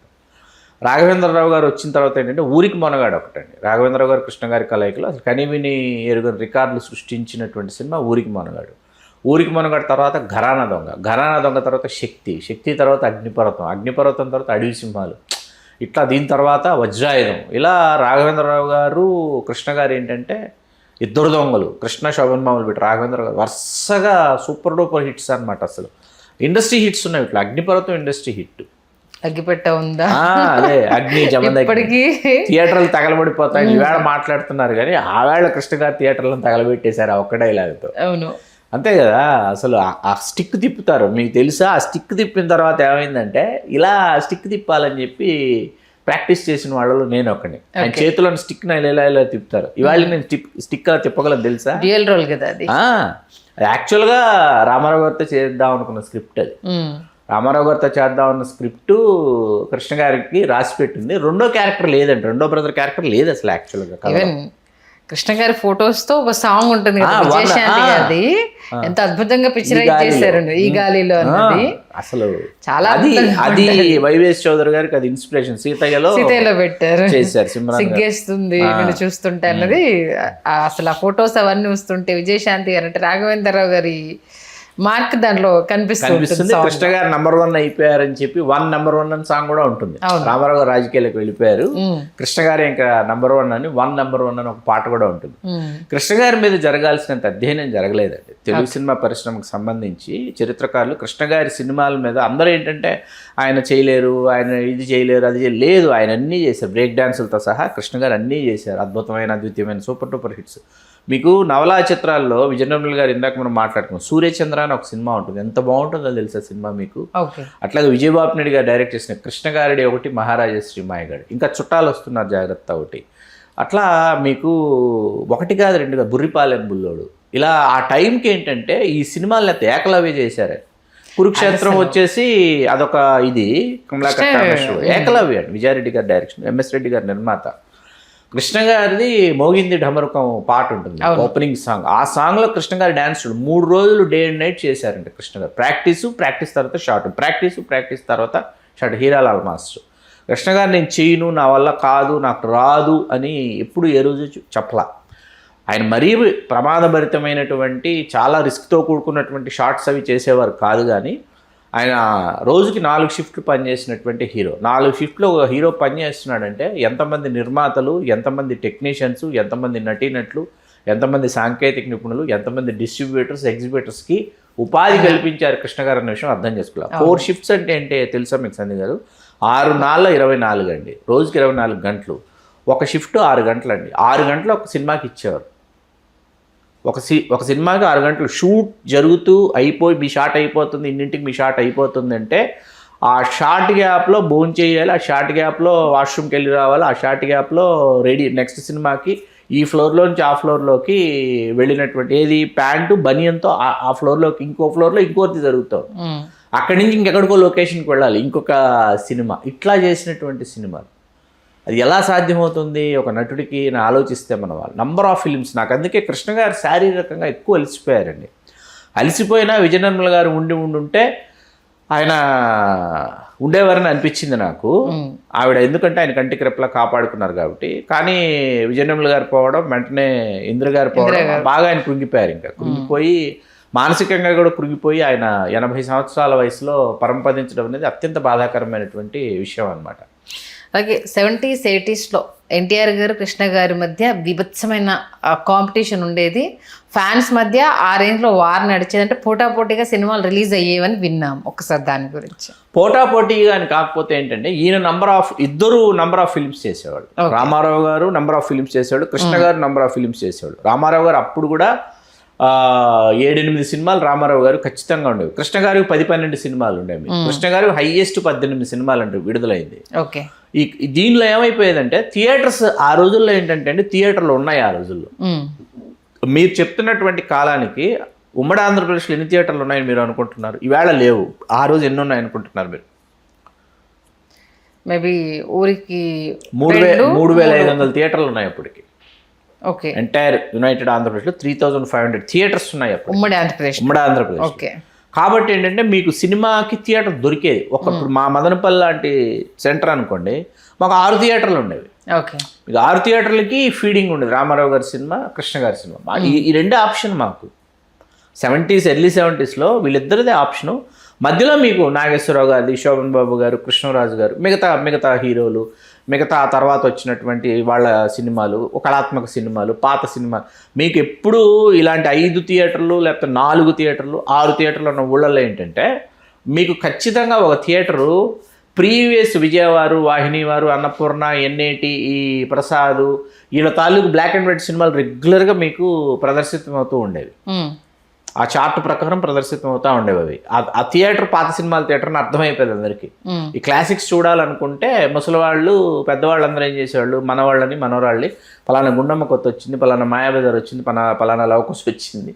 రాఘవేంద్రరావు గారు వచ్చిన తర్వాత ఏంటంటే ఊరికి మొనగాడు ఒకటండి. రాఘవేంద్రరావు గారు కృష్ణ గారి కలయికలో అసలు కనివిని ఎరుగని రికార్డులు సృష్టించినటువంటి సినిమా ఊరికి మొనగాడు. ఊరికి మొనగాడు తర్వాత ఘరానా దొంగ తర్వాత శక్తి తర్వాత అగ్నిపర్వతం తర్వాత అడవి సింహాలు, ఇట్లా దీని తర్వాత వజ్రాయుధం. ఇలా రాఘవేంద్రరావు గారు కృష్ణ గారు ఏంటంటే ఇద్దరు దొంగలు, కృష్ణ శోభన్ మామూలు పెట్టి రాఘవేంద్రరావు గారు వరుసగా సూపర్ డూపర్ హిట్స్ అనమాట. అసలు ఇండస్ట్రీ హిట్స్ ఉన్నాయి ఇట్లా. అగ్నిపర్వతం ఇండస్ట్రీ హిట్, అగ్గిపెట్ట ఉందా, అదే అగ్ని జమదగ్గి, థియేటర్లు తగలబడిపోతాయి. ఈవేళ మాట్లాడుతున్నారు కానీ ఆవేళ కృష్ణ గారు థియేటర్లను తగలబెట్టేశారు ఆ ఒక్క డైలాగ్తో. అవును, అంతే కదా. అసలు ఆ స్టిక్ తిప్పుతారు, మీకు తెలుసా? ఆ స్టిక్ తిప్పిన తర్వాత ఏమైందంటే ఇలా స్టిక్ తిప్పాలని చెప్పి ప్రాక్టీస్ చేసిన వాళ్ళలో నేను ఒకని. ఆయన చేతిలోని స్టిక్ ఇలా తిప్పుతారు. ఇవాళ నేను స్టిక్ అలా తిప్పగలను తెలుసా? రియల్ రోల్ కదా అది. యాక్చువల్గా రామారావు గారితో చేద్దాం అనుకున్న స్క్రిప్ట్ అది. రామారావు గారితో చేద్దామన్న స్క్రిప్ట్ కృష్ణ గారికి రాసి పెట్టింది. రెండో క్యారెక్టర్ లేదండి, రెండో బ్రదర్ క్యారెక్టర్ లేదు అసలు యాక్చువల్గా. కృష్ణ గారి ఫొటోస్ తో ఒక సాంగ్ ఉంటుంది కదా, విజయశాంతి గారిది. ఎంత అద్భుతంగా పిక్చరైజ్ చేశారు ఈ గాలిలో అన్నది. అసలు చాలా అది వైవేష్ చౌదరి గారికి అది ఇన్స్పిరేషన్. సీతయ్యలో పెట్టారు చేశారు. సిమ్రాన్ సిగ్గేస్తుంది నేను చూస్తుంటే అన్నది. అసలు ఆ ఫొటోస్ అవన్నీ వస్తుంటే విజయశాంతి గారు అంటే రాఘవేంద్రరావు గారి మార్క్ దాంట్లో కనిపిస్తుంది. కృష్ణ గారు #1 అయిపోయారని చెప్పి #1 అని సాంగ్ కూడా ఉంటుంది. రామారావు గారు రాజకీయాలకు వెళ్ళిపోయారు, కృష్ణ గారు ఇంకా #1 అని #1 అని ఒక పాట కూడా ఉంటుంది. కృష్ణ గారి మీద జరగాల్సినంత అధ్యయనం జరగలేదండి తెలుగు సినిమా పరిశ్రమకు సంబంధించి. చరిత్రకారులు కృష్ణ గారి సినిమాల మీద అందరూ ఏంటంటే ఆయన చేయలేరు, ఆయన ఇది చేయలేరు, అది లేదు, ఆయన అన్నీ చేశారు. బ్రేక్ డాన్సులతో సహా కృష్ణ గారు అన్నీ చేశారు. అద్భుతమైన అద్వితీయమైన సూపర్ డూపర్ హిట్స్. మీకు నవలా చిత్రాల్లో విజయనిర్మల గారు ఇందాక మనం మాట్లాడుకున్నాం, సూర్యచంద్ర అని ఒక సినిమా ఉంటుంది. ఎంత బాగుంటుందో తెలుసా సినిమా మీకు. అట్లాగే విజయబాబు నాయుడు గారు డైరెక్ట్ చేసిన కృష్ణగారిడి ఒకటి, మహారాజశ్రీ మాయగాడు, ఇంకా చుట్టాలు వస్తున్నారు జాగ్రత్త ఒకటి. అట్లా మీకు ఒకటి కాదు రెండు కాదు, బుర్రిపాలెం బుల్లోడు, ఇలా ఆ టైంకి ఏంటంటే ఈ సినిమాలను అయితే ఏకలవ్య చేశారు. కురుక్షేత్రం వచ్చేసి అదొక ఇది కమలాకర్ ఏకలవ్య, విజయారెడ్డి గారి డైరెక్షన్, ఎంఎస్ రెడ్డి గారి నిర్మాత. కృష్ణ గారిది మోగింది ఢమరుకం పాట ఉంటుంది, ఓపెనింగ్ సాంగ్. ఆ సాంగ్లో కృష్ణ గారి డ్యాన్స్ 3 రోజులు డే అండ్ నైట్ చేశారంటే కృష్ణ గారు. ప్రాక్టీస్ తర్వాత షార్ట్, ప్రాక్టీస్ తర్వాత షార్ట్. హీరాలాల్ మాస్టర్ కృష్ణ గారు నేను చేయను, నా వల్ల కాదు, నాకు రాదు అని ఎప్పుడు ఏ రోజు చెప్పలా. ఆయన మరీ ప్రమాదభరితమైనటువంటి చాలా రిస్క్తో కూడుకున్నటువంటి షార్ట్స్ అవి చేసేవారు కాదు. కానీ ఆయన రోజుకి 4 షిఫ్ట్లు పనిచేసినటువంటి హీరో. 4 షిఫ్ట్లో ఒక హీరో పనిచేస్తున్నాడంటే ఎంతమంది నిర్మాతలు, ఎంతమంది టెక్నీషియన్స్, ఎంతమంది నటీనటులు, ఎంతమంది సాంకేతిక నిపుణులు, ఎంతమంది డిస్ట్రిబ్యూటర్స్, ఎగ్జిబిటర్స్కి ఉపాధి కల్పించారు కృష్ణ గారు అనే విషయం అర్థం చేసుకోవాలి. 4 షిఫ్ట్స్ అంటే ఏంటి తెలుసా మీకు సంధి గారు? 6×4 = 24 అండి. రోజుకి 24 గంటలు. ఒక షిఫ్ట్ 6 గంటలు అండి. 6 గంటలు ఒక సినిమాకి ఇచ్చేవారు. ఒక సినిమాకి 6 గంటలు షూట్ జరుగుతూ అయిపోయి మీ షాట్ అయిపోతుంది, ఇన్నింటికి మీ షాట్ అయిపోతుంది అంటే ఆ షార్ట్ గ్యాప్లో భోజనం చేయాలి, ఆ షార్ట్ గ్యాప్లో వాష్రూమ్కి వెళ్ళి రావాలి, ఆ షార్ట్ గ్యాప్లో రెడీ నెక్స్ట్ సినిమాకి ఈ ఫ్లోర్లోంచి ఆ ఫ్లోర్లోకి వెళ్ళినటువంటి ఏది ప్యాంటు బనియన్తో ఆ ఫ్లోర్లోకి ఇంకో ఫ్లోర్లో ఇంకోటి జరుగుతుంది. అక్కడి నుంచి ఇంకెక్కడికో లొకేషన్కి వెళ్ళాలి, ఇంకొక సినిమా. ఇట్లా చేసినటువంటి సినిమాలు అది ఎలా సాధ్యమవుతుంది ఒక నటుడికి అని ఆలోచిస్తే మన వాళ్ళు నంబర్ ఆఫ్ ఫిలిమ్స్. నాకు అందుకే కృష్ణ గారు శారీరకంగా ఎక్కువ అలసిపోయారండి. అలసిపోయినా విజయనిర్మల గారు ఉంటే ఆయన ఉండేవారని అనిపించింది నాకు. ఆవిడ ఎందుకంటే ఆయన కంటికి రెప్పలా కాపాడుకున్నారు కాబట్టి. కానీ విజయనిర్మల గారు పోవడం, వెంటనే ఇంద్ర గారు పోవడం బాగా ఆయన కృంగిపోయారు. ఇంకా కృంగిపోయి మానసికంగా కూడా కృంగిపోయి ఆయన 80 సంవత్సరాల వయసులో పరమపదించడం అనేది అత్యంత బాధాకరమైనటువంటి విషయం అన్నమాట. అలాగే 70s 80sలో ఎన్టీఆర్ గారు కృష్ణ గారి మధ్య బీభత్సమైన కాంపిటీషన్ ఉండేది. ఫ్యాన్స్ మధ్య ఆ రేంజ్లో వార్ నడిచేదంటే పోటాపోటీగా సినిమాలు రిలీజ్ అయ్యేవని విన్నాం. ఒకసారి దాని గురించి. పోటాపోటీగా అని కాకపోతే ఏంటంటే ఈయన ఇద్దరు నంబర్ ఆఫ్ ఫిల్మ్స్ చేసేవాడు. రామారావు గారు నంబర్ ఆఫ్ ఫిల్మ్స్ చేసేవాడు, కృష్ణ గారు నంబర్ ఆఫ్ ఫిల్మ్స్ చేసేవాడు. రామారావు గారు అప్పుడు కూడా 7-8 సినిమాలు రామారావు గారు ఖచ్చితంగా ఉండేవి. కృష్ణ గారికి 10-12 సినిమాలు ఉండేవి. కృష్ణ గారికి హైయెస్ట్ 18 సినిమాలు అంటే విడుదలైంది. ఓకే. దీనిలో ఏమైపోయేదంటే థియేటర్స్ ఆ రోజుల్లో ఏంటంటే అండి, థియేటర్లు ఉన్నాయి ఆ రోజుల్లో. మీరు చెప్తున్నటువంటి కాలానికి ఉమ్మడి ఆంధ్రప్రదేశ్లో ఎన్ని థియేటర్లు ఉన్నాయని మీరు అనుకుంటున్నారు? ఈవేళ లేవు. ఆ రోజు ఎన్ని ఉన్నాయి అనుకుంటున్నారు మీరు? మేబీ ఊరికి 3,500 థియేటర్లు ఉన్నాయి అప్పటికి. ఓకే. ఎంటైర్ యునైటెడ్ ఆంధ్రప్రదేశ్లో 3,500 థియేటర్స్ ఉన్నాయి అప్పుడు ఉమ్మడి ఆంధ్రప్రదేశ్. ఓకే. కాబట్టి ఏంటంటే మీకు సినిమాకి థియేటర్ దొరికేది. ఇప్పుడు మా మదనపల్లి లాంటి సెంటర్ అనుకోండి, మాకు 6 థియేటర్లు ఉండేవి. ఓకే. మీకు 6 థియేటర్లకి ఫీడింగ్ ఉండేది. రామారావు గారి సినిమా, కృష్ణ గారి సినిమా, ఈ రెండే ఆప్షన్ మాకు. 70s early 70sలో వీళ్ళిద్దరిదే option. మధ్యలో మీకు నాగేశ్వరరావు గారిది, శోభన్ బాబు గారు, కృష్ణరాజు గారు, మిగతా హీరోలు, మిగతా తర్వాత వచ్చినటువంటి వాళ్ళ సినిమాలు, కళాత్మక సినిమాలు, పాత సినిమాలు. మీకు ఎప్పుడు ఇలాంటి 5 థియేటర్లు లేకపోతే 4 థియేటర్లు 6 థియేటర్లు ఉన్న ఊళ్ళల్లో ఏంటంటే మీకు ఖచ్చితంగా ఒక థియేటరు ప్రీవియస్ విజయవారు, వాహినివారు, అన్నపూర్ణ, ఎన్ఐటి, ఈ ప్రసాద్, వీళ్ళ తాలూకు బ్లాక్ అండ్ వైట్ సినిమాలు రెగ్యులర్గా మీకు ప్రదర్శితమవుతూ ఉండేవి. ఆ చార్ట్ ప్రకారం ప్రదర్శితం అవుతూ ఉండేవి అవి. ఆ థియేటర్ పాత సినిమాల థియేటర్ అని అర్థమైపోయింది అందరికీ. ఈ క్లాసిక్స్ చూడాలనుకుంటే ముసలివాళ్ళు, పెద్దవాళ్ళు అందరూ ఏం చేసేవాళ్ళు, మనవాళ్ళని మనవరాళ్ళని పలానా గుండమ్మ కొత్త వచ్చింది, పలానా మాయాబజార్ వచ్చింది, పలానా లవకుశ వచ్చింది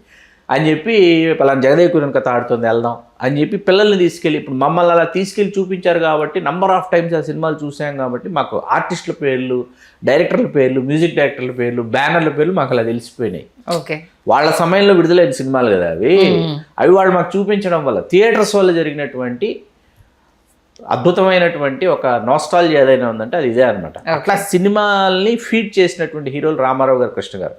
అని చెప్పి పలానా జగదేకుని కథ ఆడుతుంది వెళ్దాం అని చెప్పి పిల్లల్ని తీసుకెళ్ళి, ఇప్పుడు మమ్మల్ని అలా తీసుకెళ్ళి చూపించారు కాబట్టి నంబర్ ఆఫ్ టైమ్స్ ఆ సినిమాలు చూసాం కాబట్టి మాకు ఆర్టిస్టుల పేర్లు, డైరెక్టర్ల పేర్లు, మ్యూజిక్ డైరెక్టర్ల పేర్లు, బ్యానర్ల పేర్లు మాకు అలా తెలిసిపోయినాయి. ఓకే, వాళ్ళ సమయంలో విడుదలైన సినిమాలు కదా అవి వాళ్ళు మాకు చూపించడం వల్ల థియేటర్స్ వల్ల జరిగినటువంటి అద్భుతమైనటువంటి ఒక నోస్టాలజీ ఏదైనా ఉందంటే అది ఇదే అనమాట. అట్లా సినిమాల్ని ఫీడ్ చేసినటువంటి హీరోలు రామారావు గారు, కృష్ణ గారు.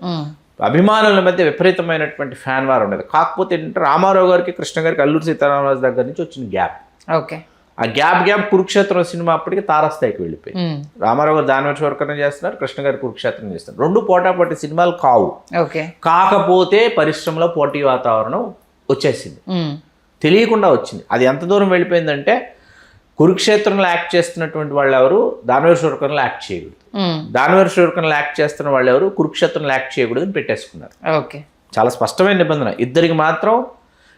అభిమానుల మధ్య విపరీతమైనటువంటి ఫ్యాన్ వార్ ఉండేది. కాకపోతే ఏంటంటే రామారావు గారికి, కృష్ణ గారికి అల్లూరి సీతారామరాజు దగ్గర నుంచి వచ్చిన గ్యాప్. ఓకే, ఆ గ్యాప్ కురుక్షేత్రం సినిమా అప్పటికి తారాస్థాయికి వెళ్ళిపోయి, రామారావు గారు దానవేశ్వరకరణ చేస్తున్నారు, కృష్ణ గారు కురుక్షేత్రం చేస్తున్నారు. రెండు పోటాపోటీ సినిమాలు కావు. ఓకే, కాకపోతే పరిశ్రమలో పోటీ వాతావరణం వచ్చేసింది, తెలియకుండా వచ్చింది. అది ఎంత దూరం వెళ్ళిపోయిందంటే కురుక్షేత్రంలో యాక్ట్ చేస్తున్నటువంటి వాళ్ళు ఎవరు దానవేశ్వరకరణలో యాక్ట్ చేయకూడదు, దానవేశ్వరకరణలో యాక్ట్ చేస్తున్న వాళ్ళు ఎవరు కురుక్షేత్రంలో యాక్ట్ చేయకూడదు అని పెట్టేసుకున్నారు. ఓకే, చాలా స్పష్టమైన నిబంధన.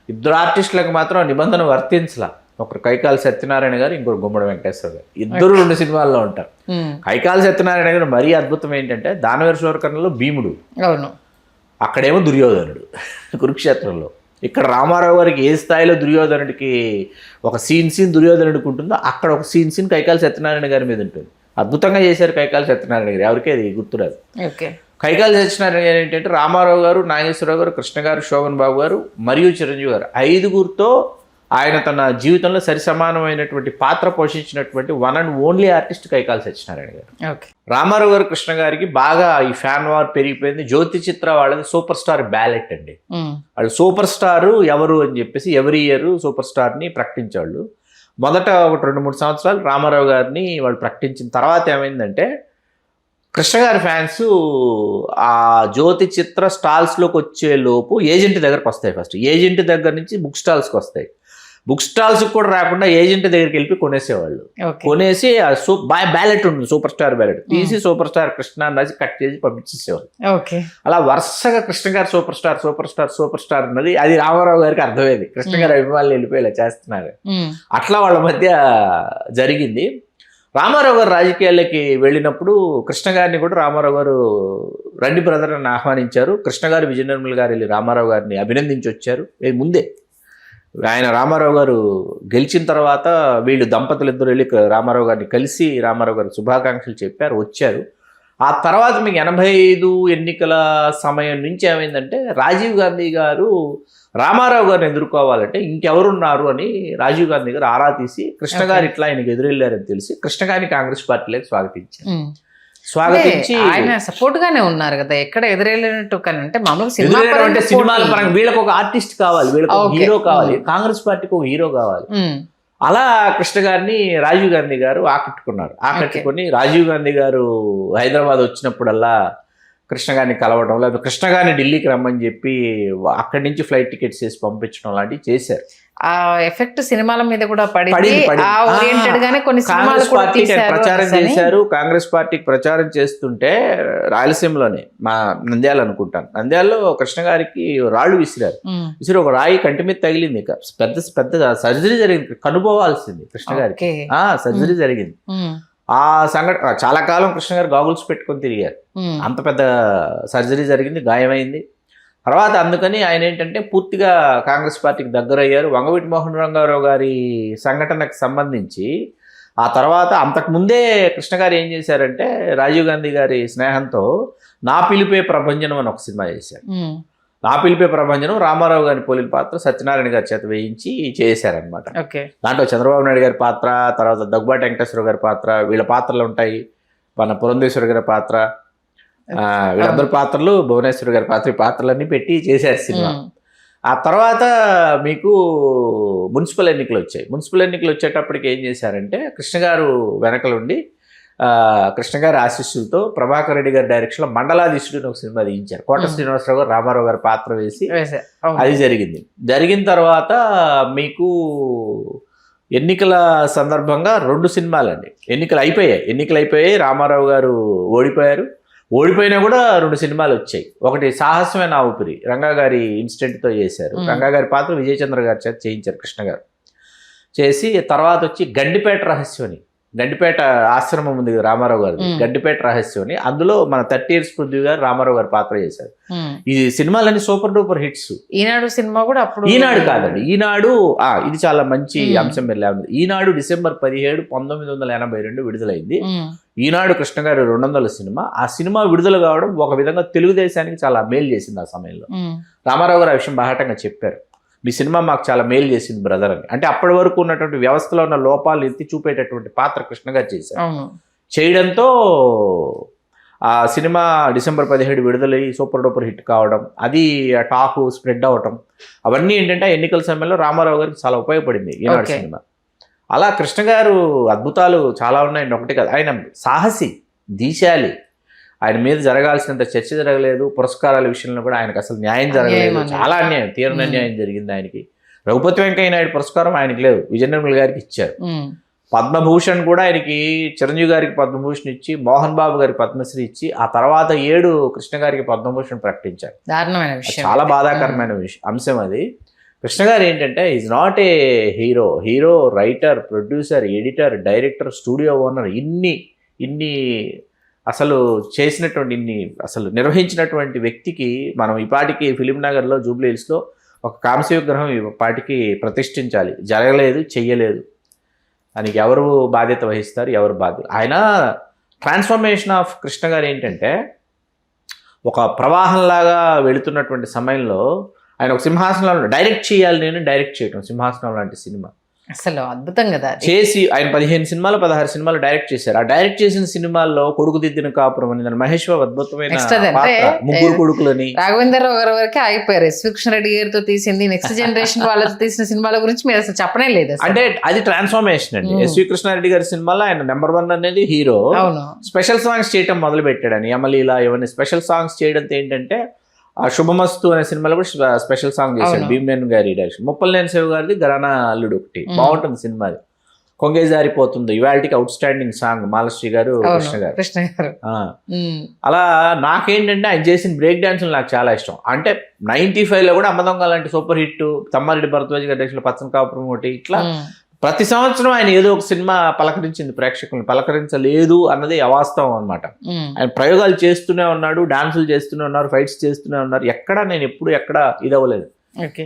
ఇద్దరు ఆర్టిస్టులకు మాత్రం నిబంధన వర్తించలా. ఒకరు కైకాల సత్యనారాయణ గారు, ఇంకొకరు గుమ్మడి వెంకటేశ్వర గారు. ఇద్దరు 2 సినిమాల్లో ఉంటారు. కైకాల సత్యనారాయణ గారు మరీ అద్భుతం ఏంటంటే దానవేశ్వరకరణలో భీముడు, అవును, అక్కడేమో దుర్యోధనుడు కురుక్షేత్రంలో. ఇక్కడ రామారావు గారికి ఏ స్థాయిలో దుర్యోధనుడికి ఒక సీన్ దుర్యోధనుడికి ఉంటుందో అక్కడ ఒక సీన్ కైకాల సత్యనారాయణ గారి మీద ఉంటుంది. అద్భుతంగా చేశారు కైకాల సత్యనారాయణ గారు, ఎవరికీ అది గుర్తురాదు. ఓకే, కైకాల సత్యనారాయణ గారు ఏంటంటే రామారావు గారు, నాగేశ్వరరావు గారు, కృష్ణ గారు, శోభన్ బాబు గారు మరియు చిరంజీవి గారు 5గురితో ఆయన తన జీవితంలో సరిసమానమైనటువంటి పాత్ర పోషించినటువంటి one and only artist Kaikala Satyanarayana గారు. ఓకే, రామారావు గారు, కృష్ణ గారికి బాగా ఈ ఫ్యాన్ వార్ పెరిగిపోయింది. జ్యోతి చిత్ర వాళ్ళది సూపర్ స్టార్ బ్యాలెట్ అండి. వాళ్ళు సూపర్ స్టారు ఎవరు అని చెప్పేసి ఎవ్రీ ఇయర్ సూపర్ స్టార్ని ప్రకటించేవాళ్ళు. మొదట ఒక 2-3 సంవత్సరాలు రామారావు గారిని వాళ్ళు ప్రకటించిన తర్వాత ఏమైందంటే కృష్ణ గారి ఫ్యాన్స్ ఆ జ్యోతి చిత్ర స్టాల్స్లోకి వచ్చే లోపు ఏజెంట్ దగ్గరకు వస్తాయి. ఫస్ట్ ఏజెంట్ దగ్గర నుంచి బుక్ స్టాల్స్కి వస్తాయి. బుక్ స్టాల్స్కి కూడా రాకుండా ఏజెంట్ దగ్గరికి వెళ్ళి కొనేసేవాళ్ళు. కొనేసి బ్యాలెట్ ఉంటుంది, సూపర్ స్టార్ బ్యాలెట్ తీసి సూపర్ స్టార్ కృష్ణ అని రాసి కట్ చేసి పంపించేసేవాళ్ళు. అలా వరుసగా కృష్ణ గారు సూపర్ స్టార్ అన్నది అది రామారావు గారికి అర్థమైంది. కృష్ణ గారి అభిమానులు వెళ్ళిపోయి ఇలా చేస్తున్నారు. అట్లా వాళ్ళ మధ్య జరిగింది. రామారావు గారు రాజకీయాల్లోకి వెళ్ళినప్పుడు కృష్ణ గారిని కూడా రామారావు గారు రండి బ్రదర్ అని ఆహ్వానించారు. కృష్ణ గారు, విజయ నిర్మల్ గారు వెళ్ళి రామారావు గారిని అభినందించి వచ్చారు. ముందే ఆయన రామారావు గారు గెలిచిన తర్వాత వీళ్ళు దంపతులు ఇద్దరు వెళ్ళి రామారావు గారిని కలిసి రామారావు గారికి శుభాకాంక్షలు చెప్పారు, వచ్చారు. ఆ తర్వాత మీకు 85 ఎన్నికల సమయం నుంచి ఏమైందంటే రాజీవ్ గాంధీ గారు రామారావు గారిని ఎదుర్కోవాలంటే ఇంకెవరున్నారు అని రాజీవ్ గాంధీ గారు ఆరా తీసి కృష్ణ గారు ఇట్లా ఆయనకు ఎదురెళ్ళారని తెలిసి కృష్ణ గారిని కాంగ్రెస్ పార్టీలోకి స్వాగతించి ఆయన సపోర్ట్ గానే ఉన్నారు కదా, ఎక్కడ ఎదురెళ్ళినట్టు కానీ అంటే మామూలుగా సినిమాల పరంగా వీళ్ళకి ఒక ఆర్టిస్ట్ కావాలి, వీళ్ళకి ఒక హీరో కావాలి, కాంగ్రెస్ పార్టీకి ఒక హీరో కావాలి. అలా కృష్ణ గారిని రాజీవ్ గాంధీ గారు ఆకట్టుకున్నారు. ఆకట్టుకొని రాజీవ్ గాంధీ గారు హైదరాబాద్ వచ్చినప్పుడల్లా కృష్ణ గారిని కలవడం, లేదా కృష్ణ గారిని ఢిల్లీకి రమ్మని చెప్పి అక్కడి నుంచి ఫ్లైట్ టికెట్స్ చేసి పంపించడం లాంటివి చేశారు. ఆ ఎఫెక్ట్ సినిమాల మీద కూడా ప్రచారం చేశారు. కాంగ్రెస్ పార్టీకి ప్రచారం చేస్తుంటే రాయలసీమలోనే మా నంద్యాల అనుకుంటాను, నంద్యాలలో కృష్ణ గారికి రాళ్ళు విసిరారు. ఒక రాయి కంటి మీద తగిలింది. పెద్ద సర్జరీ జరిగింది, కనుపోవాల్సింది కృష్ణ గారికి. సర్జరీ జరిగింది. ఆ సంఘటన చాలా కాలం కృష్ణ గారు గాగుల్స్ పెట్టుకొని తిరిగారు. అంత పెద్ద సర్జరీ జరిగింది, గాయమైంది. తర్వాత అందుకని ఆయన ఏంటంటే పూర్తిగా కాంగ్రెస్ పార్టీకి దగ్గరయ్యారు. వంగవీటి మోహన్ రంగారావు గారి సంఘటనకు సంబంధించి ఆ తర్వాత అంతకుముందే కృష్ణ గారు ఏం చేశారంటే రాజీవ్ గాంధీ గారి స్నేహంతో నా పిలిపే ప్రభంజనం అని ఒక సినిమా చేశారు. నా పిలిపే ప్రభంజనం రామారావు గారి పోలిన పాత్ర సత్యనారాయణ గారి చేత వేయించి చేశారనమాట. దాంట్లో చంద్రబాబు నాయుడు గారి పాత్ర, తర్వాత దగ్గుబాటి వెంకటేశ్వర గారి పాత్ర, వీళ్ళ పాత్రలు ఉంటాయి. మన పురంధేశ్వరి గారి పాత్ర, వీళ్ళందరి పాత్రలు, భువనేశ్వరి గారి పాత్రలన్నీ పెట్టి చేశారు సినిమా. ఆ తర్వాత మీకు మున్సిపల్ ఎన్నికలు వచ్చాయి. మున్సిపల్ ఎన్నికలు వచ్చేటప్పటికి ఏం చేశారంటే కృష్ణ గారు వెనకలుండి కృష్ణ గారి ఆశీస్సులతో ప్రభాకర్ రెడ్డి గారి డైరెక్షన్లో మండలాధీశుడు ఒక సినిమా తీయించారు. కోట శ్రీనివాసరావు గారు రామారావు గారి పాత్ర వేసి అది జరిగింది. జరిగిన తర్వాత మీకు ఎన్నికల సందర్భంగా 2 సినిమాలండి. ఎన్నికలు అయిపోయాయి. రామారావు గారు ఓడిపోయినా కూడా 2 సినిమాలు వచ్చాయి. ఒకటి సాహసమైన ఊపిరి, రంగా గారి ఇన్సిడెంట్తో చేశారు. రంగా గారి పాత్ర విజయచంద్ర గారి చేత చేయించారు కృష్ణ గారు. చేసి తర్వాత వచ్చి గండిపేట రహస్యం అని గడ్డిపేట ఆశ్రమం ఉంది కదా రామారావు గారిది, గడ్డిపేట రహస్యం అని, అందులో మన 30 Years పృథ్వీ గారు రామారావు గారు పాత్ర చేశారు. ఈ సినిమాలన్నీ సూపర్ డూపర్ హిట్స్. ఈనాడు సినిమా కూడా అప్పుడు, ఈనాడు కాదండి, ఈనాడు ఇది చాలా మంచి అంశం మీరు లేకపోతే. ఈనాడు December 17, 1982 విడుదలైంది. ఈనాడు కృష్ణ గారి 200 సినిమా. ఆ సినిమా విడుదల కావడం ఒక విధంగా తెలుగుదేశానికి చాలా మేలు చేసింది ఆ సమయంలో. రామారావు గారు ఆ విషయం బాహాటంగా చెప్పారు, మీ సినిమా మాకు చాలా మేలు చేసింది బ్రదర్ అని. అంటే అప్పటి వరకు ఉన్నటువంటి వ్యవస్థలో ఉన్న లోపాలు ఎత్తి చూపేటటువంటి పాత్ర కృష్ణ గారు చేశారు. చేయడంతో ఆ సినిమా December 17 విడుదలయ్యి సూపర్ డూపర్ హిట్ కావడం, అది టాకు స్ప్రెడ్ అవటం, అవన్నీ ఏంటంటే ఎన్నికల సమయంలో రామారావు గారికి చాలా ఉపయోగపడింది ఈనాడు సినిమా. అలా కృష్ణ గారు అద్భుతాలు చాలా ఉన్నాయండి, ఒకటి కాదు. ఆయన సాహసి, దీశాలి, ఆయన మీద జరగాల్సినంత చర్చ జరగలేదు. పురస్కారాల విషయంలో కూడా ఆయనకు అసలు న్యాయం జరగలేదు, చాలా అన్యాయం, తీరని అన్యాయం జరిగింది ఆయనకి. రఘుపతి వెంకయ్య నాయుడు పురస్కారం ఆయనకి లేదు, విజయనిర్మల గారికి ఇచ్చారు. పద్మభూషణ్ కూడా ఆయనకి, చిరంజీవి గారికి పద్మభూషణ్ ఇచ్చి, మోహన్ బాబు గారికి పద్మశ్రీ ఇచ్చి, ఆ తర్వాత 7 కృష్ణ గారికి పద్మభూషణ్ ప్రకటించారు. చాలా బాధాకరమైన అంశం అది. కృష్ణ గారు ఏంటంటే is not a hero, writer, producer, editor, director, studio owner, ఇన్ని అసలు చేసినటువంటి, అసలు నిర్వహించినటువంటి వ్యక్తికి మనం ఈపాటికి ఫిలింనగర్లో, జూబ్లీ హిల్స్లో ఒక కాంస్య విగ్రహం ఈపాటికి ప్రతిష్ఠించాలి. జరగలేదు, చెయ్యలేదు. దానికి ఎవరు బాధ్యత వహిస్తారు, ఎవరు బాధ్యత? ఆయన ట్రాన్స్ఫర్మేషన్ ఆఫ్ కృష్ణ గారు ఏంటంటే ఒక ప్రవాహంలాగా వెళుతున్నటువంటి సమయంలో ఆయన ఒక సింహాసనంలో డైరెక్ట్ చేయాలి, నేను డైరెక్ట్ చేయటం సింహాసనం లాంటి సినిమా అసలు అద్భుతం కదా చేసి ఆయన 15 సినిమాలు 16 సినిమాలు డైరెక్ట్ చేశారు. ఆ డైరెక్ట్ చేసిన సినిమాల్లో కొడుకు దిద్దిన కాపురం అని మహేష్ బాబు అద్భుతమైన పాత్ర, ముగ్గురు కొడుకులని. రాఘవేంద్రరావు గారి వరకే ఆగిపోయారు. ఎస్ కృష్ణ రెడ్డి గారితో తీసింది, నెక్స్ట్ జనరేషన్ వాళ్ళతో తీసిన సినిమాల గురించి మీరు అసలు చెప్పనే లేదు. అంటే అది ట్రాన్స్ఫర్మేషన్ అండి. ఎస్వి కృష్ణారెడ్డి గారి సినిమాలో ఆయన నెంబర్ 1 అనేది హీరో. స్పెషల్ సాంగ్స్ చేయటం మొదలు పెట్టాడని, యమలీల ఇవన్నీ స్పెషల్ సాంగ్స్ చేయడంతో ఏంటంటే ఆ శుభమస్తు అనే సినిమాలో కూడా స్పెషల్ సాంగ్ చేశాడు, భీమేన్ గారి డైరెక్షన్. ముప్పలనేని శివ గారిది గరానా అల్లుడు ఒకటి బాగుంటుంది సినిమా. కొంగే జారిపోతుంది ఇవాళకి అవుట్ స్టాండింగ్ సాంగ్, మాలశ్రీ గారు, కృష్ణ గారు. అలా నాకేంటంటే ఆయన చేసిన బ్రేక్ డాన్సులు నాకు చాలా ఇష్టం. అంటే 95లో కూడా అమ్మదొంగ లాంటి సూపర్ హిట్, తమ్మారెడ్డి భరద్వాజ్ గారి డైరెక్షన్ పచ్చని కాపురం ఒకటి, ఇట్లా ప్రతి సంవత్సరం ఆయన ఏదో ఒక సినిమా పలకరించింది, ప్రేక్షకులను పలకరించలేదు అన్నది అవాస్తవం అనమాట. ఆయన ప్రయోగాలు చేస్తూనే ఉన్నాడు, డాన్సులు చేస్తూనే ఉన్నారు, ఫైట్స్ చేస్తూనే ఉన్నారు. నేను ఎక్కడ ఇది అవ్వలేదు.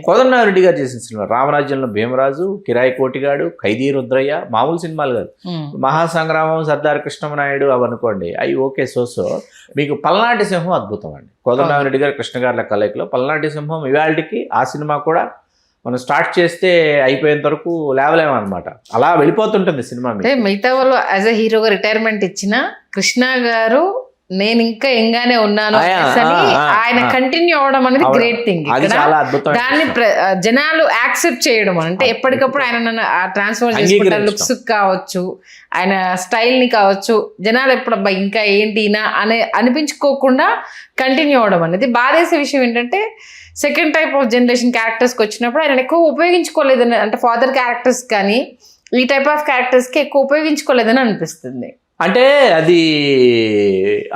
కోదండరామిరెడ్డి గారు చేసిన సినిమా రామరాజ్యంలో భీమరాజు, కిరాయి కోటిగాడు, ఖైదీ రుద్రయ్య, మామూలు సినిమాలు కాదు. మహాసంగ్రామం, సర్దార్ కృష్ణమనాయుడు అవనుకోండి, అవి ఓకే సో. మీకు పల్నాటి సింహం అద్భుతం అండి. కోదండరామిరెడ్డి గారు కృష్ణ గారుల కలయికలో పల్నాటి సింహం ఇవాళకి ఆ సినిమా కూడా మనం స్టార్ట్ చేస్తే అయిపోయేంత వరకు లేవలేమన్నమాట. అలా వెళ్ళిపోతుంటుంది సినిమా. మిగతా వాళ్ళు యాజ్ ఎ హీరోగా రిటైర్మెంట్ ఇచ్చిన కృష్ణ గారు నేను ఇంకా ఎంగానే ఉన్నాను ఆయన కంటిన్యూ అవడం అనేది గ్రేట్ థింగ్. దాన్ని జనాలు యాక్సెప్ట్ చేయడం అంటే ఎప్పటికప్పుడు ఆయన ట్రాన్స్ఫర్ చేసుకుంటారు, లుక్స్ కావచ్చు, ఆయన స్టైల్ ని కావచ్చు, జనాలు ఎప్పుడబ్బా ఇంకా ఏంటినా అనే అనిపించుకోకుండా కంటిన్యూ అవడం అనేది. బాధేసే విషయం ఏంటంటే సెకండ్ టైప్ ఆఫ్ జనరేషన్ క్యారెక్టర్స్కి వచ్చినప్పుడు ఆయన ఎక్కువ ఉపయోగించుకోలేదని, అంటే ఫాదర్ క్యారెక్టర్స్ కానీ ఈ టైప్ ఆఫ్ క్యారెక్టర్స్కి ఎక్కువ ఉపయోగించుకోలేదని అనిపిస్తుంది. అంటే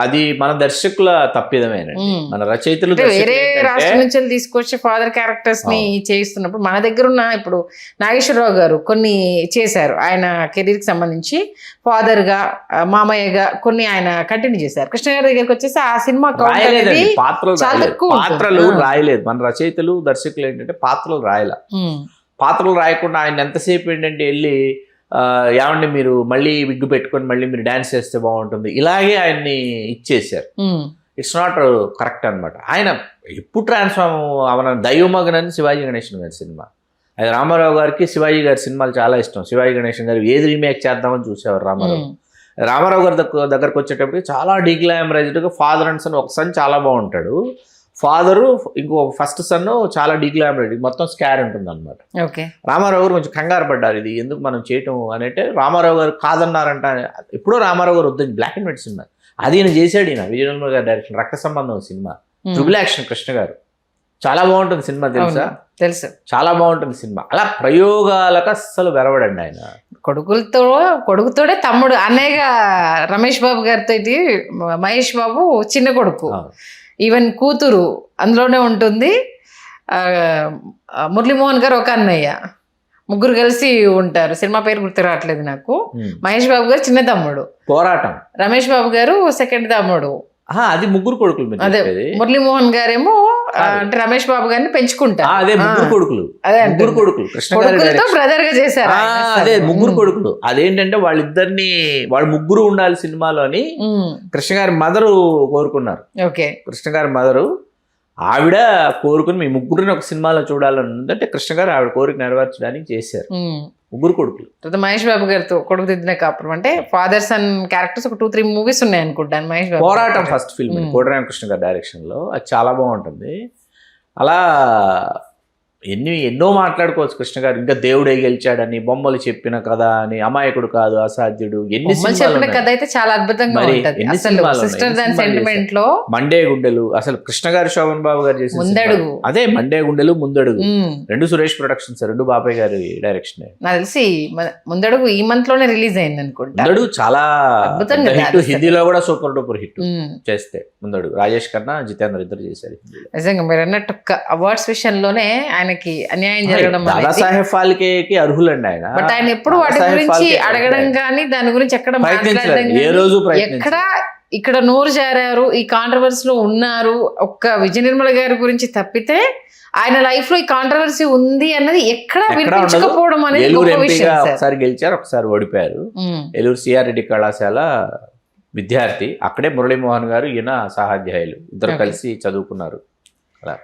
అది మన దర్శకుల తప్పిదమేనండి. మన రచయితలు వేరే రాష్ట్రం నుంచి తీసుకొచ్చి ఫాదర్ క్యారెక్టర్స్ ని చేయిస్తున్నప్పుడు మన దగ్గర ఉన్న ఇప్పుడు నాగేశ్వరరావు గారు కొన్ని చేశారు, ఆయన కెరీర్ కి సంబంధించి ఫాదర్ గా, మామయ్యగా కొన్ని ఆయన కంటిన్యూ చేశారు. కృష్ణ గారి దగ్గరికి వచ్చేసి ఆ సినిమా పాత్రలు రాయలేదు. మన రచయితలు దర్శకులు ఏంటంటే పాత్రలు రాయకుండా ఆయన ఎంతసేపు ఏంటంటే వెళ్ళి ఏమండి మీరు మళ్ళీ విగ్గు పెట్టుకొని మళ్ళీ మీరు డాన్స్ చేస్తే బాగుంటుంది, ఇలాగే ఆయన్ని ఇచ్చేసారు. ఇట్స్ నాట్ కరెక్ట్ అనమాట. ఆయన ఎప్పుడు ట్రాన్స్ఫార్మ్ అవన దైవమగనని శివాజీ గణేశన్ గారి సినిమా, అది రామారావు గారికి శివాజీ గారి సినిమాలు చాలా ఇష్టం. శివాజీ గణేశన్ గారు ఏది రీమేక్ చేద్దామని చూసేవారు రామారావు గారి దగ్గరకు వచ్చేటప్పటికి చాలా డీగ్లామరైజ్డ్గా ఫాదర్ అండ్ సన్, ఒక సన్ చాలా బాగుంటాడు, ఫాదరు ఇంకో ఫస్ట్ సన్ చాలా డీగ్లామరైజ్, మొత్తం స్కార్ ఉంటుంది అనమాట. రామారావు గారు కొంచెం కంగారు పడ్డారు, ఇది ఎందుకు మనం చేయటం అనేటే రామారావు గారు కాదన్నారంట. ఎప్పుడో రామారావు గారు వద్దని బ్లాక్ అండ్ వైట్ సినిమా అది ఈయన చేశాడు. ఈయన విజయనిర్మల గారి డైరెక్షన్ రక్త సంబంధం సినిమా, ట్రిపుల్ యాక్షన్ కృష్ణ గారు, చాలా బాగుంటుంది సినిమా, తెలుసు చాలా బాగుంటుంది సినిమా. అలా ప్రయోగాలకు అస్సలు వెరవడండి ఆయన. కొడుకుతోడే తమ్ముడు, అన్నయ్యగా రమేష్ బాబు గారితో మహేష్ బాబు చిన్న కొడుకు, ఈవెన్ కూతురు అందులోనే ఉంటుంది. మురళీమోహన్ గారు ఒక అన్నయ్య, ముగ్గురు కలిసి ఉంటారు. సినిమా పేరు గుర్తు రావట్లేదు నాకు. మహేష్ బాబు గారు చిన్న తమ్ముడు, పోరాటం. రమేష్ బాబు గారు సెకండ్ తమ్ముడు. అది ముగ్గురు కొడుకులు మీరు అదే చెప్పేది. మురళీమోహన్ గారేమో అంటే రమేష్ బాబు గారిని పెంచుకుంటారు. అదే ముగ్గురు కొడుకులు. అదే ముగ్గురు కొడుకులు కృష్ణ గారి కొడుకులతో బ్రదర్ గా చేశారు. అదే ముగ్గురు కొడుకులు. అదేంటంటే వాళ్ళు ముగ్గురు ఉండాలి సినిమాలో అని కృష్ణ గారి మదరు కోరుకున్నారు. ఓకే. కృష్ణ గారి మదరు ఆవిడ కోరుకుని మీ ముగ్గురిని ఒక సినిమాలో చూడాలని ఉందంటే కృష్ణ గారు ఆవిడ కోరిక నెరవేర్చడానికి చేశారు. ముగ్గురు కొడుకులు. తర్వాత మహేష్ బాబు గారితో కొడుకు దిద్దిన కాపురం అంటే ఫాదర్ సన్ క్యారెక్టర్స్ ఒక 2-3 మూవీస్ ఉన్నాయి అనుకుంటాను మహేష్ బాబు. పోరాటం ఫస్ట్ ఫిల్మ్ కోడి రామకృష్ణ గారి డైరెక్షన్ లో. అది చాలా బాగుంటుంది. అలా ఎన్నో మాట్లాడుకోవచ్చు కృష్ణ గారు. ఇంకా దేవుడే గెలిచాడని, బొమ్మలు చెప్పిన కథ అని, అమాయకుడు కాదు అసాధ్యుడు, ఎన్ని చెప్పిన కథ అయితే చాలా అద్భుతంగా ఉంటది. అసలు సిస్టర్ దాన్ సెంటిమెంట్ లో మండే గుండెలు, అసలు కృష్ణ గారు శోభన్ బాబు గారు చేసిన ముందడుగు, అదే మండే గుండెలు ముందడుగు, రెండు సురేష్ ప్రొడక్షన్స్, రెండు బాబాయ్ గారి డైరెక్షన్. నాకు తెలిసి ముందడుగు ఈ మంత్ లోనే రిలీజ్ అయింది అనుకుంటా. ముందడుగు చాలా అద్భుతంగా హిట్, హిందీలో కూడా సూపర్ డూపర్ హిట్ చేస్తే ముందడుగు. రాజేష్ ఖన్నా, జితేంద్ర ఇద్దరు చేశారు. నిజంగా మీరు అన్నట్టు అవార్డ్స్ విషయంలోనే ఆయనకి అన్యాయం జరగడం, దాదాసాహెబ్ ఫాల్కే అర్హులండి ఆయన. బట్ ఆయన ఎప్పుడు వాటి గురించి అడగడం కానీ దాని గురించి ఎక్కడ మాట్లాడడం ఎక్కడ ఇక్కడ నోరు జారారు, ఈ కాంట్రవర్సీలో ఉన్నారు ఒక్క విజయ నిర్మల గారి గురించి తప్పితే ఆయన లైఫ్ లో ఈ కాంట్రవర్సీ ఉంది అన్నది ఎక్కడ వినిపించకపోవడం అనేది గొప్ప విషయం. ఒకసారి గెలిచారు, ఒకసారి ఓడిపోయారు. ఏలూరు సిఆర్ రెడ్డి కళాశాల విద్యార్థి, అక్కడే మురళీమోహన్ గారు, ఈయన సహాధ్యాయులు, ఇద్దరు కలిసి చదువుకున్నారు అలా.